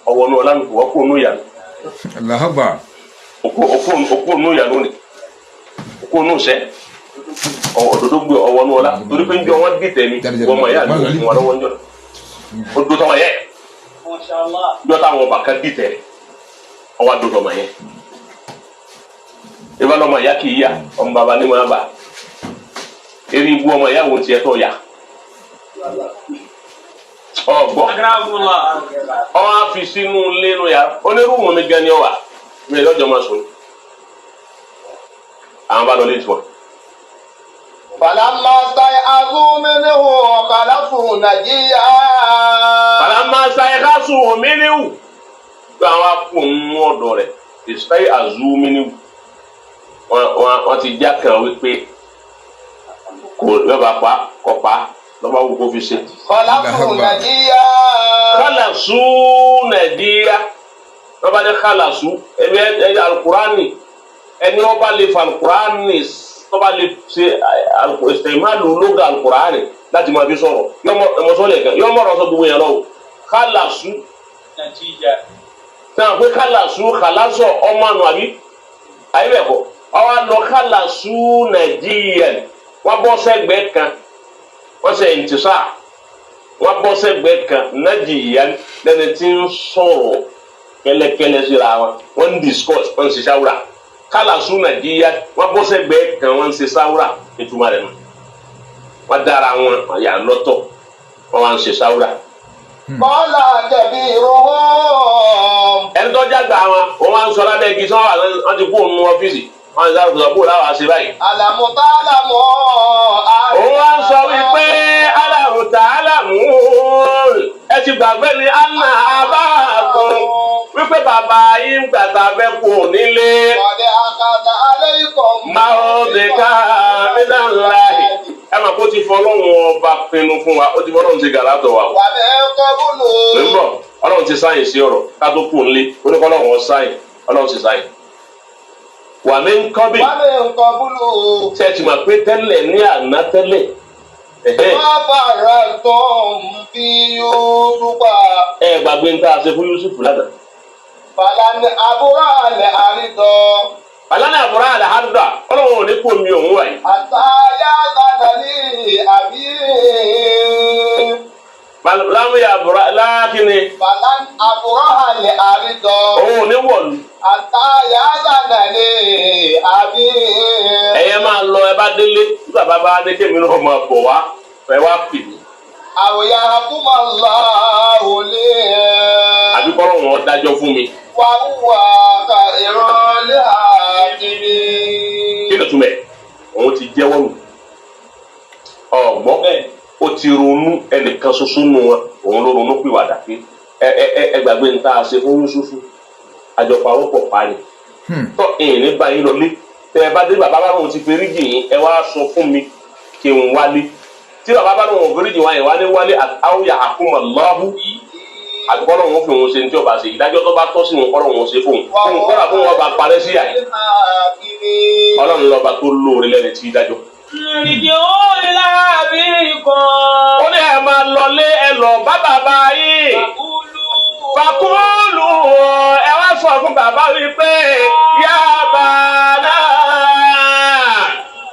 ọwọ́ nù ọ̀lànà wọ́n kú ònú ìyá òkú ònú ìyá lónìí òkú ònú ìṣẹ́ òdòdó gbé ọwọ́ nù ọ̀là torí pé ń jọ wọ́n dìtẹ̀ mi wọ́n mọ̀ yá àdúgbò wọn lọ́wọ́ ń jọ odò tọ́wọ́ yẹ yọ táwọn ọba kan dìtẹ̀ ọwọ́ adó tọ́mọ yẹ ìbá lọ́mọ ìyá kì í yá ọmọ bàbá ní wọn bá eré ibú ọmọ ìyá wo tiẹ̀ tọ́ ya ọgbọ́ ọ á fi sínú lẹ́nu ya onírúurú mi gan ni ọ wà mi lọ́jọ́ máa sùn àwọn bá lọ lé tiwọn. فلما استيئسوا منه خلصوا نجيا. فلما استيئسوا منه àwọn akóhun ọ̀dọ̀ rẹ̀ استيئسوا منه wọ́n ti já kan wípé kò lọ́ba pa kọ́ pa lọ́ba wù kó fi ṣe. خلصوا نجيا. خلصوا نجيا lọ́ba ní خلصوا ẹ̀mí alukurani ẹni ọba lè fa alukurani tọ́ba lè ṣe ìsèmáàlú lóga alukurani láti máa fi sọ̀rọ̀ ẹ̀mọ́sọ́lẹ̀ kan yọmọ ọ̀rọ̀ sọ gbogbo yẹn lọ́wọ́ خلصوا nàìjíríà. sẹ́wọ̀n pé خلصوا kàlásọ̀ ọmọ àná àbí ayé bẹ̀ kọ́ ọwọ́ lọ خلصوا nàìjíríà wọ́n bọ́ sẹ́gbẹ̀ẹ́ kan wọ́n sẹ́ ìntìsá wọ́n bọ́ sẹ́gbẹ̀ẹ́ kan nàìjíríà lẹ́ni tí ń sọ̀rọ̀ kẹ́lẹ́kẹ́lẹ́ síra wọn wọ́n ń discuss wọ́n ń ṣe ṣáwúrà خلصوا nàìjíríà wọ́n bọ́ sẹ́gbẹ̀ẹ́ kan wọ́n ń ṣe ṣáwúrà ìtumọ̀ rẹ̀ nù wọ́n dára wọn yà lọ́tọ̀ wọ́n wá ń ṣe ṣáwúrà. قال كبيرهم. ẹni tó jágbá wọn wọ́n wá ń sọ lábẹ́ igi sọ́wọ́ wọ́n ti kú òun nínú ọ́fíìsì wọ́n ń sáré kó láwọn àṣẹ báyìí. ألم تعلموا. òun wá ń sọ wípé aláwọ̀ tá a lámú ẹ ti gbàgbé ni anna abáàkùn wípé bàbá yín gbàtà fẹ́ kú nílé. قد أخذ عليكم. máa ń dèkà nílẹ̀ ńlá yìí ẹ máa kó ti fọlọ́run ọba pinnu fún wa ó ti fọlọ́run ti gàrà tọ̀ wa. ومن قبل. lóńbọ̀ ọlọ́run ti sáyìn sí ọ̀rọ̀ ká tó kù nílé oníkọ́lọ́run ọ sáyìn ọlọ́run ti sáyìn. wà mí ń kọ́ bí. ومن قبل. ṣe ti mọ̀ pé tẹ́lẹ̀ ní àná tẹ́lẹ̀. ما فرطتم في يوسف. ẹ gbàgbé ń tá a ṣe fún Yusufu lánàá. فلن أبرح الأرض. alánà àbúrò àlàhàdà ọlọ́run ò ní kó mi òun wáyé. حتى يأذن لي أبي. lámúyà àbúrò lákìní فلن أبرح الأرض. òun ò ní wọ̀lú. حتى يأذن لي أبي. ẹ̀yẹ máa lọ ẹ bá délé nígbà bàbá ní kémi náà máa bọ̀ wá ẹ wá pè mí. أو يحكم الله لي. àbí kọ́ lọ́wọ́ dájọ́ fún mi. وهو خير الحاكمين. kí ló tún bẹ̀ òun ti jẹ́wọ́ nù. ọ̀gbọ́n ó ti ronú ẹnìkan ṣoṣo nù wọn òun ló ronú pìwàdà pé ẹ gbàgbé ń tá a ṣe fún Yusufu àjọpọ̀ àwọn pọ̀ parí. tọ́ ẹ̀yìn ní báyìí lọlé tẹ ẹ bá dé bàbá bá lóun ti fẹ́rí jì yín ẹ wá sọ fún mi kí n wálé tí bàbá bá lóun fẹ́rí jì wáyé wálé àwòyà àkúmọ̀ lọ́hù àgbọ̀n wọn fi wọn ṣe ní tí ọba ṣe ìdájọ́ tó bá tọ́ sí wọn kọ́ wọn ṣe fún un kọ́ra fún wọn bá parẹ́ sí àyè ọlọ́run lọ́ba tó lóore lẹ́ni tí dájọ́. ìrìnjò ìlàbí kan. ó ní ẹ máa lọlé ẹ lọ bá bàbá yìí. Fakulu ẹ wá sọ fún bàbá wípé yá bàálà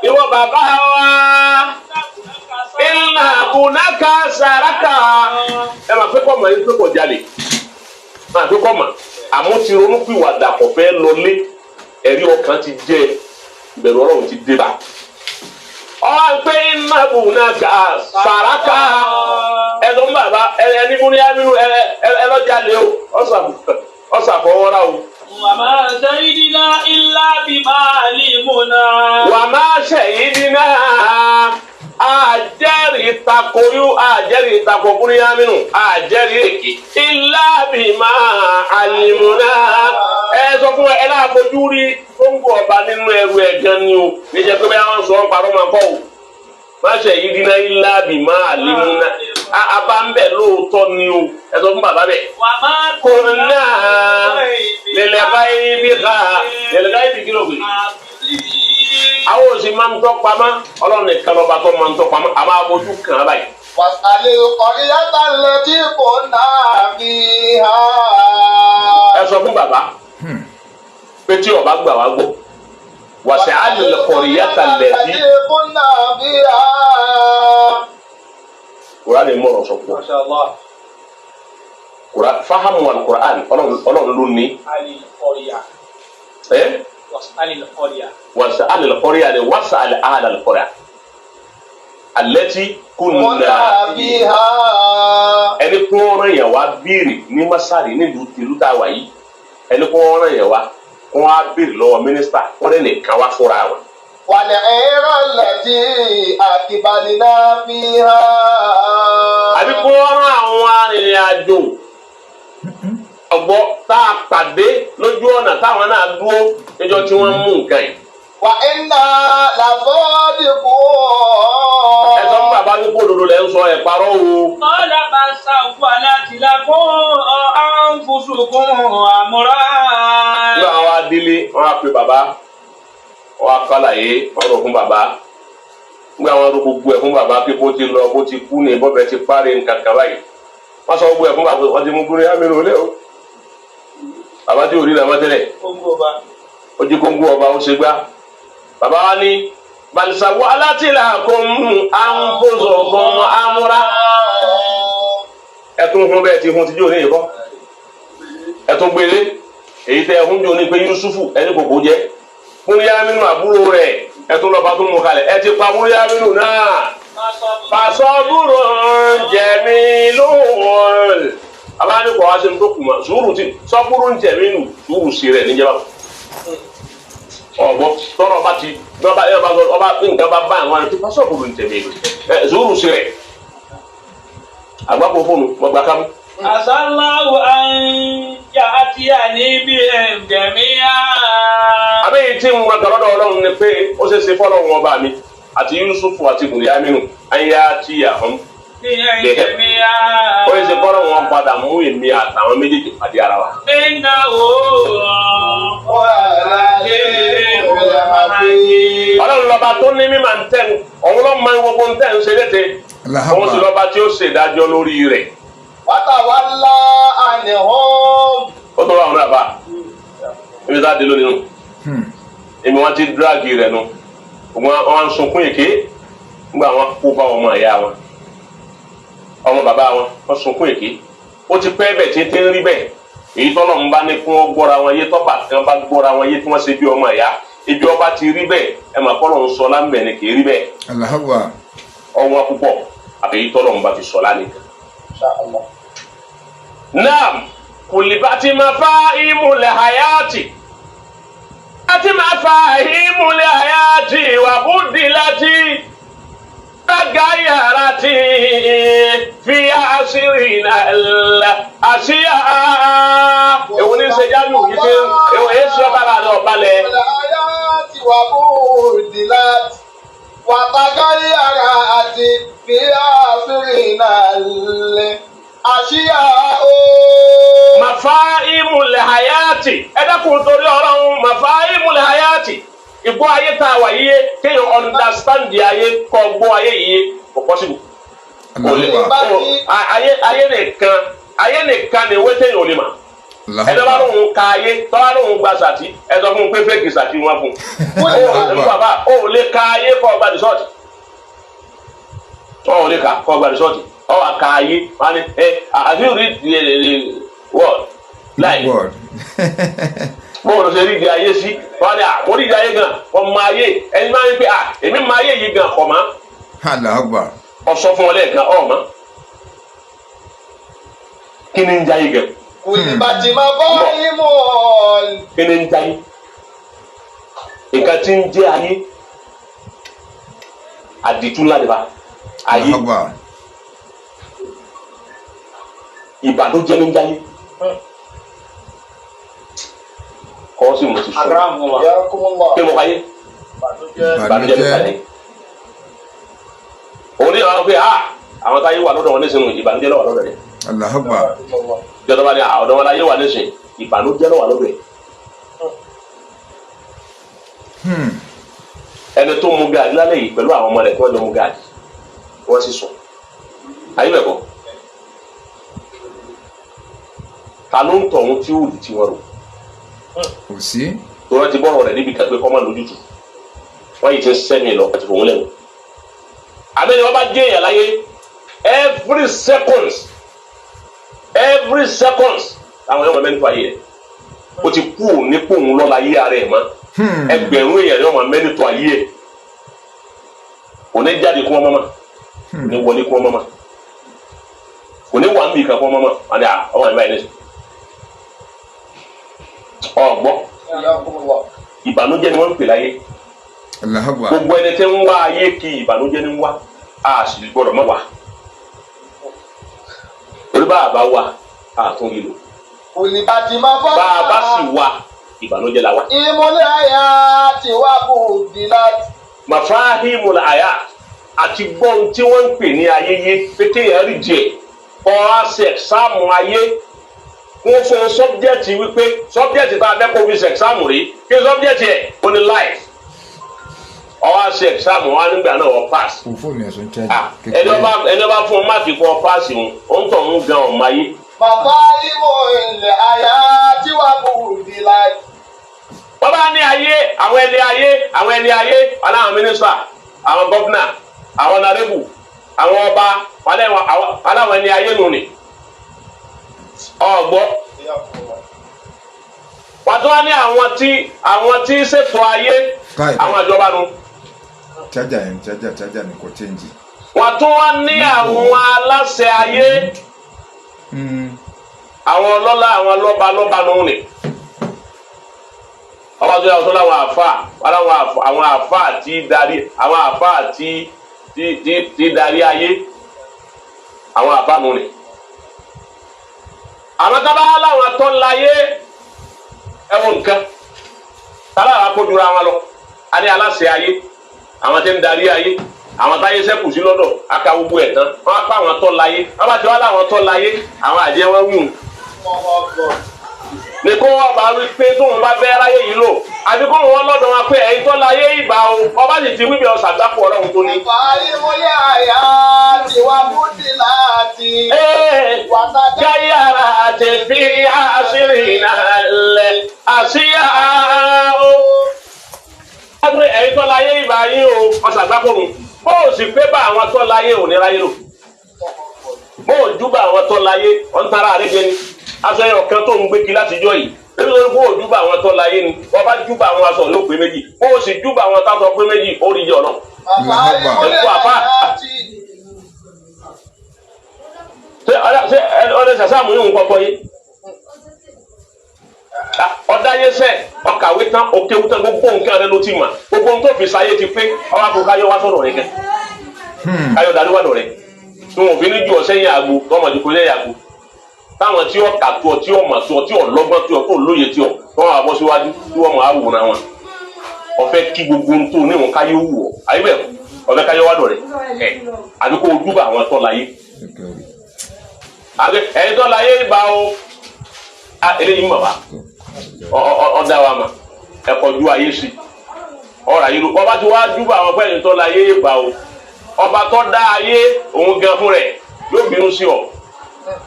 ìwọ bàbá wa ìlà kùnàkà sàràkà ẹ máa fẹ́ kọ́ mọ̀ ẹ pé kò jalè máa fẹ́ kọ́ mọ̀ àmọ́ ti ronú pìwàdà kò fẹ́ lọlé ẹ̀rí ọkàn ti jẹ́ ìbẹ̀rù ọlọ́run ti dé bá pé iná kùnàkà sàràkà ẹ̀dùn bàbá ẹni múni amínú ẹlọ́jà lé o ọ̀sán ọ̀sàfọwọ́rá o. وما شهدنا إلا بما علمنا. وما شهدنا àjẹ́rìí tako Búníyámínù àjẹ́rìí èké illa bima alimuna. Ẹ sọ fún ẹ láàfojú rí fóńgò ọba nínú ẹrù ẹ̀gán ni o níjẹ́ pé bẹ́ẹ̀ wọ́n sọ ọ́ parọ́ máa fọ́ o. Ma shahidina illa bima alimuna. Abá ń bẹ̀ lóòótọ́ ni o ẹ sọ fún bàbá bẹ̀. kunna lil ghaibi kí ló gbé. Àwọn òsì máa ń tọ́ pamọ́ Ọlọ́run nìkan lọ́ba tó máa ń tọ́ pamọ́ a máa bójú kàn án báyìí. wàsálẹ̀ qaryata allati kunna fiha. Ẹ sọ fún bàbá pé tí ọba gbà wá gbọ́ was'alil qaryata allati kunna fiha. Kùránì mọ̀rọ̀ sọ fún wa. Fahamu al-Qur'an Ọlọ́run ló ní. واسأل القرية واسأل أهل القرية التي كنا فيها. ẹni kún ọ̀ràn yẹn wá béèrè ní masari nílùú tìlú tá a wà yìí ẹni kún ọ̀ràn yẹn wá kún wá béèrè lọ́wọ́ mínísítà wọ́n lè nìkan wá fúnra wọn. والعير التي أقبلنا فيها. àbí kún ọ̀ràn àwọn arìnrìn-àjò ọgbọ tá a pàdé lójú ọ̀nà táwọn náà dúró níjọ́ tí wọ́n mú nǹkan yìí. وإنا لصادقون. ẹ sọ fún bàbá ní kó òdodo lẹ́ ń sọ ẹ̀ parọ́ o. قال بل سولت لكم أنفسكم أمرا. nígbà wọn wá délé wọn á pe bàbá wọn á kálàyé wọn rò fún bàbá nígbà wọn rò gbogbo ẹ̀ fún bàbá pé bó ti lọ bó ti kú ní bọ́bẹ̀ ti parí nǹkan kan báyìí wọn sọ gbogbo ẹ̀ fún bàbá wọn ti mú Búníyámínù lé o. bàbá tí ò rí làwọn tẹ́lẹ̀ ó jí kóńgó ọba ó ṣe gbá bàbá wa ní balisawo alátìlákùn àǹfọ̀sọ̀kùn amúra ẹtún fún bẹ́ẹ̀ tí fún tíjú òní ìkọ́ ẹtún gbélé èyí tẹ ẹhún jò ní pé Yusufu ẹni kòkó jẹ Búníyámínù àbúrò rẹ̀ ẹtún lọ́ba tó mú kalẹ̀ ẹ ti pa Búníyámínù náà fasọ́bùrù jẹ̀mí lóhùn abáyé kọ́ wá sí ní tó kùmà sùúrù tí sọ́kúrú ń tẹ̀mí nù sùúrù sí rẹ̀ níjẹba ọ̀gbọ́n tọ́rọ bá ti ọba nǹkan bá bá àwọn àti sọ́kúrú ń tẹ̀mí nù sùúrù sí rẹ̀ àgbàpọ̀ fóònù mọ̀gbà kámú. Asallahu an ya'tiyani bihim jami'a. àbẹ́yìí tí mo máa kàlọ́dọ̀ Ọlọ́run ni pé ó ṣe é ṣe fọ́lọ́run ọba mi àti Yusufu àti Búníyámínù ayé àti ìyàhọ́n. ó yẹ ṣe kọ́rọ̀ wọn padà mú èmi àtàwọn méjèèjì pàdé ara wa. Ọlọ́run lọ́ba tó ní mímọ̀ ń tẹ̀ ọ̀hún ló máa ń gbogbo ń tẹ̀ ń ṣe léte òun sì lọ́ba tí ó ṣèdájọ́ lórí rẹ̀. وتولى عنهم. ó tọ́ àwọn náà bá ibi tá a dé lónìí nù èmi wọn ti dírágì rẹ̀ nù wọn ń sunkún èké nígbà wọn kó bá ọmọ ìyá wọn ọmọ bàbá wọn sunkún èké ó ti pẹ́ bẹ́ẹ̀ tí ń rí bẹ́ẹ̀ èyí tọ́lọ̀ ń bá ní kí wọ́n gbọ́ra wọn yé tọ́pà tí wọ́n bá gbọ́ra wọn yé tí wọ́n ṣe bí ọmọ ìyá ibi ọba ti rí bẹ́ẹ̀ ẹ mà kọ́ ló ń sọ lámbẹ̀ ni kì í rí bẹ́ẹ̀ ọwọ́ púpọ̀ àbí èyí tọ́lọ̀ ń bá ti sọ lánìí. naam kulibati mafahimul hayati ati mafahimul hayati wa budilati tagayarati fi asirina asiya ewu ni sejanu yi se ewu esi ọbara ni ọbalẹ. hayati wa budilati wa tagayarati fi asirina asiya o. Mafahimul hayati ẹ dákun torí Ọlọ́run mafahimul hayati ìgbọ́ ayé tá a wà yíyé kéèyàn understand ayé kọ́ gbọ́ ayé yíyé kò possible. ayé nìkan ni wé téèyàn ò lè mà. ẹni bá lóun ka ayé tọ́lá lóun gba sàtì ẹ sọ fún un pé fẹ́ẹ̀kì sàtì wọn fún un. bàbá o ò lè ka ayé kọ́ gba rìsọ́ọ̀tì. o ò lè ka kọ́ gba rìsọ́ọ̀tì. ọ wà ka ayé wọn ni have you read the word like bóòlù ṣe rí di ayé sí wọn ni àwọn rí di ayé gan ọmọ ayé ẹni máa ń pè èmi máa ayé yìí gan ọmọ ọsọ fún ọ lẹ́ẹ̀kan ọmọ kí ni ń jẹ ayé gan Kulibati mafahimul. Kí ni ń jayé? Nǹkan tí ń jẹ́ ayé àdìtú ńlá ni bá ayé ìbànújẹ́ ní ń jayé. Kọ́ sí mo ti sọ. Kí mo wáyé? Ìbànújẹ́ ló kàlẹ́. Òun ní àwọn pé àwọn táyé wà lọ́dọ̀ wọn nísìnyí ìbànújẹ́ ló wà lọ́dọ̀ rẹ̀. Allahu Akbar. Jọba ní ọ̀dọ̀ wọn láyé wà nísìnyí ìbànújẹ́ ló wà lọ́dọ̀ rẹ̀. Ẹni tó mu gaàdì lálẹ́ yìí pẹ̀lú àwọn ọmọ rẹ̀ tí wọ́n jọ mu gaàdì wọ́n sì sùn. Ayé bẹ̀ kọ́. Ta ló ń tọ̀ ohun tí ó di tí wọ́n rò? Kò sí. Tó rántí bọ́rọ̀ rẹ̀ níbi kàgbé kọ́ máa lójútù. Wọ́n yìí ti ń sẹ́mi lọ àti fòun lẹ́nu. Àbẹ́ni wọ́n bá gé èèyàn láyé every second àwọn èèyàn mẹ́rin tó ayé rẹ̀. Ó ti kú nípò òun lọ́la ayé ara ẹ̀ mọ́. Ẹgbẹ̀rún èèyàn yóò máa mẹ́rin tó ayé ẹ̀. Kò ní jáde kún ọmọ mọ́. Kò ní wọlé kún ọmọ mọ́. Kò ní wà ń bì kan kún ọmọ mọ́. Wọ́n ní ọmọ ìbá yẹn ní. Ọ̀gbọ́n. Ìbànújẹ́ ni wọ́n ń pè láyé. Gbogbo ẹni tí ń wá ayé kí ìbànújẹ́ ní ń wá a sì gbọ́dọ̀ mọ́ wá. Torí bá a bá wà a tún yìí lò. Kulibati mafahimul. Bá a bá sì wà ìbànújẹ́ la wà. Ìmúlẹ̀ àyà ti wá budilat. Mafahimul àyà àti gbọ́n tí wọ́n ń pè ní ayé yé pété yẹn rí díẹ̀ ọ̀ọ́sẹ̀ sáàmù ayé wọ́n fún sọ́bjẹ́tì wípé sọ́bjẹ́tì tá a fẹ́ kó fi ṣe ẹ̀sáàmù rí kí sọ́bjẹ́tì ẹ̀ ó ní life ọwọ́ ṣe ẹ̀sáàmù wa nígbà náà wọ́n pass. Ẹni ọba fún ọ máàkì fún ọ pass wọn ó ń tọ̀ ń gan ọ̀ma ayé. Mafahimul àyà ti wá budilat. Wọ́n bá ní ayé àwọn ẹni ayé aláwọn mínísítà àwọn gọ́fúnà àwọn nàrẹ́bù àwọn ọba aláwọn ẹni ayé nù ni ọgbọ́. Wọ́n tún wá ní àwọn tí ṣètò ayé àwọn ìjọba nù. Chájà ni kò chẹ́ǹjì. Wọ́n tún wá ní àwọn aláṣẹ ayé àwọn ọlọ́lá àwọn lọ́ba nù ni. Ọba tó yà wọ́n tó láwọn àfà tí darí àwọn àfà tí darí ayé àwọn àfà nù ni. Àwọn tó bá láwọn tó láyé ẹ̀wọ̀n nǹkan tálá àwọn akójúra wọn lọ a ní aláṣẹ ayé àwọn tí ń darí ayé àwọn táyé sẹ́kù sí lọ́dọ̀ aka gbogbo ẹ̀ tán wọ́n á pa àwọn tó láyé wọ́n bá ti wá láwọn tó láyé àwọn àjẹ́ wọn wù ní kó wọ́n bá wí pé tóun bá bẹ́ ráyé yìí lò àbí kó wọ́n lọ́dọ̀ wọn pé ẹ̀yin tó láyé ìgbà o ọba sì ti wíbi ọ̀sà gbáko ọlọ́run tó ní. Mafahimul àyà ti wá budilat. Káyàrá àti fi àṣírí náà lẹ̀ àṣíyá o. Ẹ̀yin tó láyé ìgbà yín o ọ̀sà gbáko nù bó o sì pé bá àwọn tó láyé ò ní ráyé lò bó o júbà àwọn tó láyé ọ̀ntara àríjẹ ni aṣọ ẹ̀yọ̀ kan tó ń gbé kí látijọ́ yìí nítorí bó o júbà àwọn tó láyé ni wọ́n bá júbà àwọn aṣọ ló pé méjì bó o sì júbà àwọn táṣọ pé méjì ó rí jẹ ọ̀nà. Ṣé ọdẹ sàṣàmù yìí ń kọ́kọ́ yé ọdáyé sẹ ọkàwé tán òkèwú tán gbogbo nǹkan rẹ ló ti mà gbogbo nǹkan tó fi sáyé ti pé ọwọ́ àpò káyọ̀ wá sọ̀rọ̀ rẹ kẹ káyọ̀ darí wà lọ́rẹ́ tí wọn ò fi ní ju ọ̀sẹ̀ yẹn àgbo tọmọdé kò lẹ́yìn àgbo táwọn tí ó kà tó ọ tí ó mà tó ọ tí ó lọ́gbọ́n tó ọ tó lóye tí ọ wọn wà bọ́ síwájú tí wọ́n máa wò náà wọn ọ̀fẹ́ kí gbogbo ohun tó níwọ̀n káyọ̀ wù ọ àyíbẹ̀ ọ̀fẹ́ káyọ̀ wá lọ́rẹ́ àbí kó o dúbà àwọn tó láyé ẹ̀yin tó láyé ìgbà o eléyìí mọ̀ wá ọ̀dà wa mà ẹ̀kọ́ ju ayé sí ọ̀rọ̀ ayé ló ọba tí wàá dúbà àwọn pẹ́ẹ́nì tó láyé ìgbà o ọba tó dá ayé òun gan fún rẹ̀ yóò bínú sí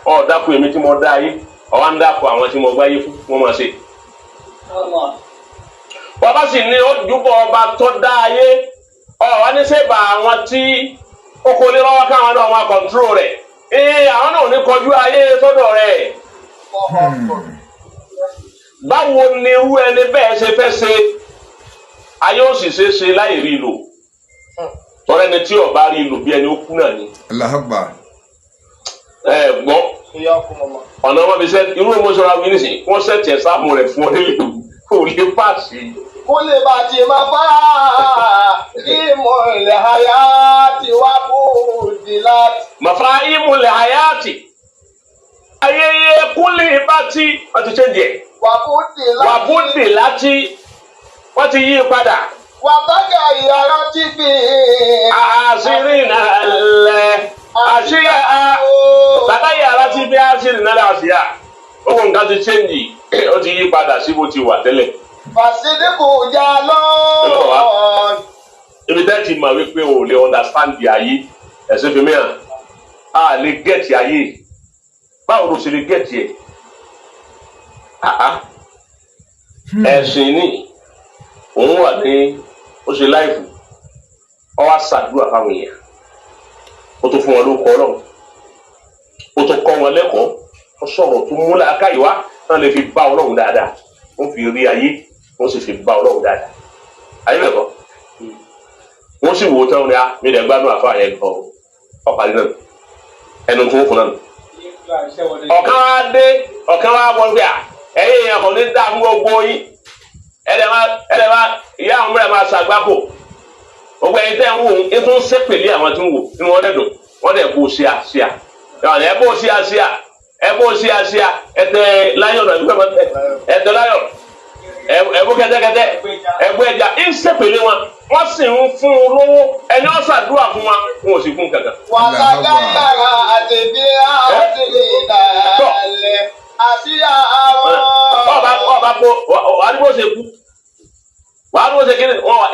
ọ dákun èmi tí mo dá ayé ọwọ́ ń dákun àwọn tí mo gbáyé fún wọn máa ṣe. Bàbá sì ní ó dúbọ̀ ọba tó dá ayé wá ní sèbà àwọn tí ó kó lé lọ́wọ́ káwọn náà wọn kọ̀ǹtúrò rẹ̀ àwọn náà ò ní kọjú ayé sọ́dọ̀ rẹ̀. Báwo ni irú ẹni bẹ́ẹ̀ ṣe fẹ́ ṣe ayé ó sì ṣe láì rí lò tọ́rẹ́ ni tí ọba rí lò bí ẹni ó kú náà ni. Allahu Akbar. Gbọ́ ọ̀nà wọn bí sẹ́ irú ìmọ̀ṣọ́ra wí nísìnyí wọ́n sẹ́tì ẹ̀sáàmù rẹ̀ fún ọ nílé kò lè pàṣẹ. kó lè bá ti máa bá ìmọ̀ ilẹ̀ àyà tí wá kú di láti. màfà ìmùlẹ̀ àyàtì ayẹyẹ kúlẹ̀ bá ti wọ́n ti ṣẹ́ǹdì ẹ̀. wà kú di láti. wà búndì láti wọ́n ti yí padà. wà bákà ìyàrá ti fi. àṣírí náà lẹ̀ àṣírí bàbá yàrá ti bí àṣírí náà lẹ̀ àṣírí owó nǹkan ti ṣẹ́ǹdì ó ti yí padà sí bó ti wà tẹ́lẹ̀. fàṣídìkù jà lọ. ibi tẹ́ ti mọ̀ wípé o lè understand ayé ẹ̀sìn fi mìíràn a lè gẹ̀ẹ́tì ayé báwo ló ṣe lè gẹ̀ẹ́tì ẹ̀ ẹ̀sìn ní òun wà ní ó ṣe láìfù ó wá ṣàdúrà fáwọn èèyàn ó tún fún wọn ló kọ́ ọlọ́run ó tún kọ́ wọn lẹ́kọ̀ọ́ ó sọ̀rọ̀ tó múlẹ̀ akáyíwá náà lè fi bá ọlọ́run dáadáa wọ́n fi rí ayé wọ́n sì fi bá ọlọ́run dáadáa ayé lẹ́kọ̀ọ́ wọ́n sì wò ó tán ní a mi lè gbádùn àfa yẹn gan ọ̀parí náà ẹnu tó ń fún náà ọ̀kan wá dé ọ̀kan wá wọ́n gbé à ẹ̀yìn èèyàn kò ní dá fún gbogbo yín ẹ̀ẹ́dẹ̀má ìyá àwọn mìíràn máa ṣàgbákò gbogbo ẹ̀yin tẹ́ ń wò ń tún ń sépèlé àwọn tí ń wò nínú wọn dẹ̀dùn wọn dẹ̀ bó ṣíà ẹ bó ṣíà ẹ̀tẹ̀ láyọ̀ ẹ̀tẹ̀ láyọ̀ ẹ̀bú kẹ́tẹ́kẹ́tẹ́ ẹ̀bú ẹja ń sépèlé wọn wọ́n sì ń fún un lówó ẹni wọ́n ṣàdúrà fún wa wọn ò sì fún kankan. wàlágà yàrá àtẹ̀bí àtẹ̀lẹ̀ ìdálẹ̀ àti àwọn. ọba kó wàá ṣe kú wàá ṣe kíni wọn wà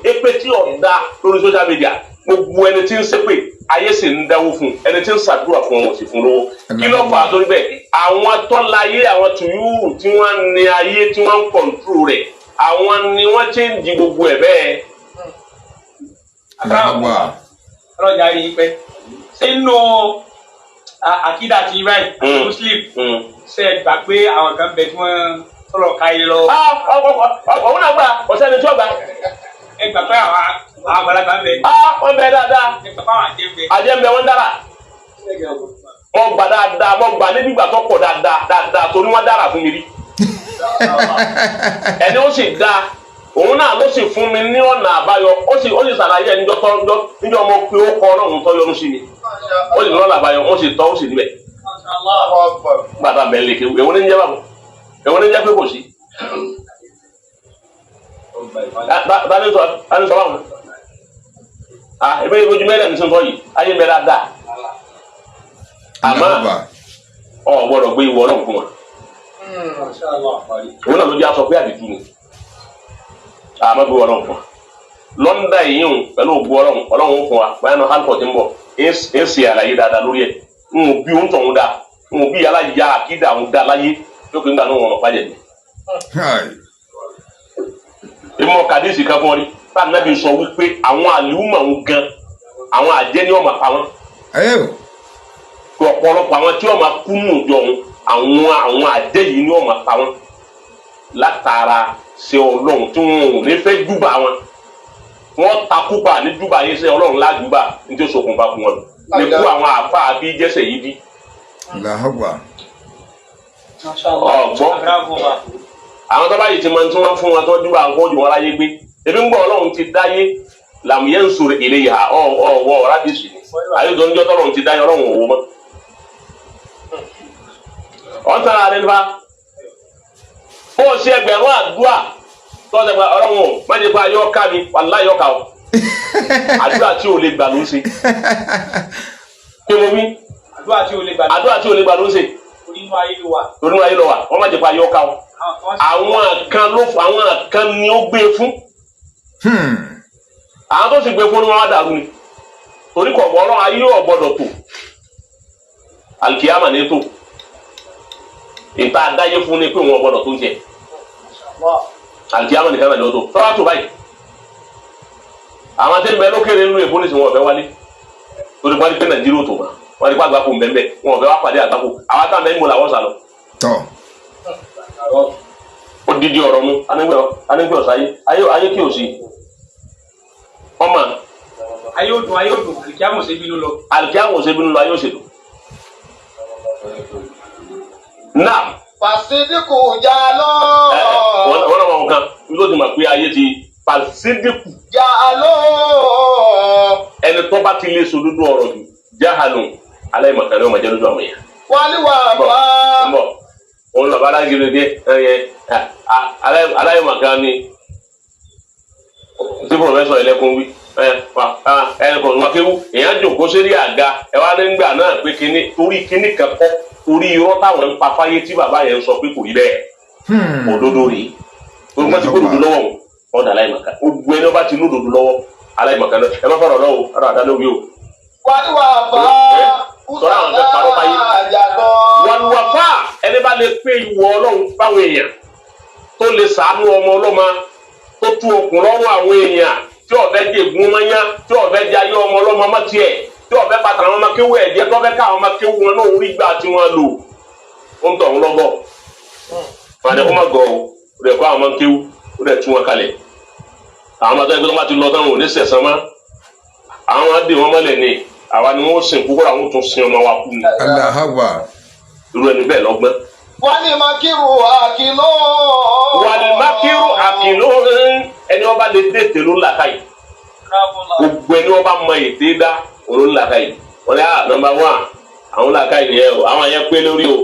èpè tí ọ̀dà lórí social media gbogbo ẹni tí ń ṣépè ayé sì ń dáwó fún ẹni tí ń ṣàdúrà fún wọn ò sì fún lówó kí ló fà á torí bẹ́ẹ̀ àwọn tọ́láyé àwọn tùyúrù tí wọ́n ní ayé tí wọ́n ń kọ̀ǹtúrò rẹ̀ àwọn ni wọ́n ti ń di gbogbo ẹ̀ bẹ́ẹ̀. ọlọ́jà yìí pẹ́ sínú àkídà tí báyìí muslim ṣe gbà pé àwọn kan bẹ tí wọ́n tọrọ káyé lọ. òun náà gbà ọ̀sẹ̀ ni tí ó gbà. ẹ gbà pé àwọn àgbàlagbà ń bẹ. wọ́n bẹ dáadáa. ẹ gbà pé àwọn àjẹmbẹ. àjẹmbẹ wọn dára. wọ́n gbà dáadáa wọ́n gbà níbi ìgbà tó pọ̀ dáadáa torí wọ́n dára fún mi rí. ẹni ó sì dáa òun náà ló sì fún mi ní ọ̀nà àbáyọ ó sì ṣàlàyé ẹni níjọ́ ọmọ pé ó kọ ọlọ́run tó yọnu sí mi ó sì lọ́nà àbáyọ ó sì tọ́ ó sì níbẹ̀. gbàdá bẹ́ẹ̀ lè kéwù èwo ní ń jẹ́ báwo èwo ní ń jẹ́ pé kò sí. tani sọ báwọn ebe ojú mẹ́rẹ̀ ní sọ́tọ́ yìí ayé bẹ́ẹ̀ dáadáa àmọ́ ọ̀ gbọ́dọ̀ gbé ìwọ náà fún wa òun náà ló jẹ́ aṣọ pé àdìtú ni àmọ́ bí ọlọ́run fún wa lọ́ndà yìí ń pẹ̀lú ògbó ọlọ́run fún wa báyìí náà hálùkọ̀ ti ń bọ̀ ń ṣe àlàyé dáadáa lórí ẹ̀ ń bí òun tọ̀hún dáa ń bí alájà àkídà òun dáa láyé lókè ńgbà náà wọn mọ̀ pàjẹ́ ni. ìmọ̀ kàdísì kan fún ọ ní bá nàbí sọ wípé àwọn àlùmọ̀ ń gan àwọn àjẹ́ ni wọ́n máa pa wọ́n. ọ̀pọ̀lọpọ̀ àwọn tí wọ́n máa kú nù jọ àwọn àjẹ́ yìí ni wọ́n máa pa wọ́n látara ṣe ọlọ́run tí wọn ò ní fẹ́ júbà wọn wọ́n takúbà ní júbà yìí ṣe ọlọ́run lájúbà ní tí ó ṣokùnfà fún wọn lè kú àwọn àfa àbí jẹ́sẹ̀ yìí bí. ọ̀gbọ́n àwọn tó bá yìí ti máa ń tí wọ́n fún wọn tó júbà ń kójú wọn láyé gbé ebi ń gbọ́ ọlọ́run ti dáyé làmúyẹ́ ń sọ̀rọ̀ èlé yà ọ̀wọ́ ọ̀rádìsì ni àyèjọ níjọ́ tọ́lọ́run ti dáyé ọlọ́run òwò mọ́. ọ̀n tara rẹ̀ nípa bó o ṣe ẹgbẹ̀rún àdúrà tó ọ̀sẹ̀ gba ọlọ́run o má jẹ́ pé ayọ́ ká mi wàláhì yọ̀ ká o àdúrà tí o lè gbà ló ń ṣe kí mo wí àdúrà tí o lè gbà ló ń ṣe onínú ayé lọ wà wọ́n má jẹ́ pé ayọ́ ká o àwọn kan ni ó gbé fún àwọn tó sì gbé fún ni wọ́n wá dàrú ni torí kọ̀ bọ́ ọlọ́run ayé ọ̀gbọ́dọ̀ tó alikiyama ní tó ìta adáyé fún ni pé wọn gbọ́dọ̀ tó ń jẹ alikiyama nìkan náà ló tó tọ́wá tó báyìí àwọn tí ń bẹ lókèrè nínú èbó nísìnyí wọn fẹ́ wálé torí wọ́n ní pé nàìjíríà tó ma wọ́n ní pé àgbákò ń bẹ́ẹ̀ wọn fẹ́ wá pàdé àgbákò àwọn táwọn bẹ́ẹ̀ ń mú làwọn sà lọ. ó dídí ọ̀rọ̀ mu anígbẹ́ ọ̀sáyé ayé kí o sí ọmọ. ayé òdùn alikiyama ò ṣe bínú lọ. alikiyama ò ṣe bínú lọ ayé òṣèlú. náà. Fàṣídìkù jà lọ. Wọ́n náà wọn kan ló ti mọ̀ pé ayé ti fàṣídìkù. Jà lọ. Ẹni tó bá ti lé sòdodo ọ̀rọ̀ jù jáhànù aláìmọ̀kan ni wọ́n máa jẹ́ lójú àwọn èèyàn. Wàlíwà bá. Mbọ̀ òun lọ́ba alágídé dé aláìmọ̀kan ni tí pòfẹ́sọ̀ ẹlẹ́kùn wí ẹnìkan wọn kéwú èèyàn jòkó sórí àga ẹ wá nígbà náà pé kíní torí kíní kẹ́kọ́ torí irọ́ táwọn ń pa fáyé tí bàbá yẹn ń sọ pé kò rí bẹ́ẹ̀ òdodo rèé torí wọ́n ti kó dodo lọ́wọ́ wọn dà aláìmọ̀kan gbogbo ẹni wọ́n bá ti ní òdodo lọ́wọ́ aláìmọ̀kan náà ẹ má fọ̀rọ̀ lọ́wọ́ ọ̀rọ̀ àdánlórí o. Wàlíwà bá. sọ̀rọ̀ àwọn fẹ́ parọ́ fáyé wàlúwà fà ẹni bá lè pé ìwọ ọlọ́run fáwọn èèyàn tó lè sàánú ọmọ ọlọ́mọ tó tú okùn lọ́rùn àwọn èèyàn tí ọ̀bẹ di ègún mọ́yá tí ọ̀bẹ di ayé ọmọ ọlọ́mọ mọ́ tiẹ̀ tí ọ̀bẹ bàtà àwọn ọmọ kéwú ẹ̀jẹ̀ tó fẹ́ ká àwọn ọmọ kéwú wọn náà orí gbà tí wọ́n lò ó ń tọ̀ ń lọ́gọ̀ wọn àdẹ́kọ́ má gọ̀ ọ́ rẹ̀ kọ́ àwọn ọmọ kéwú ó rẹ̀ tú wọn kalẹ̀ àwọn ọmọ tó ẹgbẹ́ tó bá ti lọ táwọn ò ní sẹ̀sán mọ́ àwọn ọmọ dè wọ́n mọ́lẹ̀ ni àwa ni wọ́n sìn kúkúrú àwọn tó sin ọmọ wa kú ni. Aláhàwà. irú ẹni bẹ́ẹ̀ lọ́gbọ́n. Wàlímákírù àkìlọ́. Wàlímákírù àkìlọ́ ẹni wọ́n bá lè tètè ló ń làkà yìí. Gbogbo ẹni wọ́n bá mọ ètè dá òun ló ń làkà yìí. Wọ́n ní nọ́mbà 1 àwọn làkà yìí nìyẹn o àwọn yẹn pé lórí o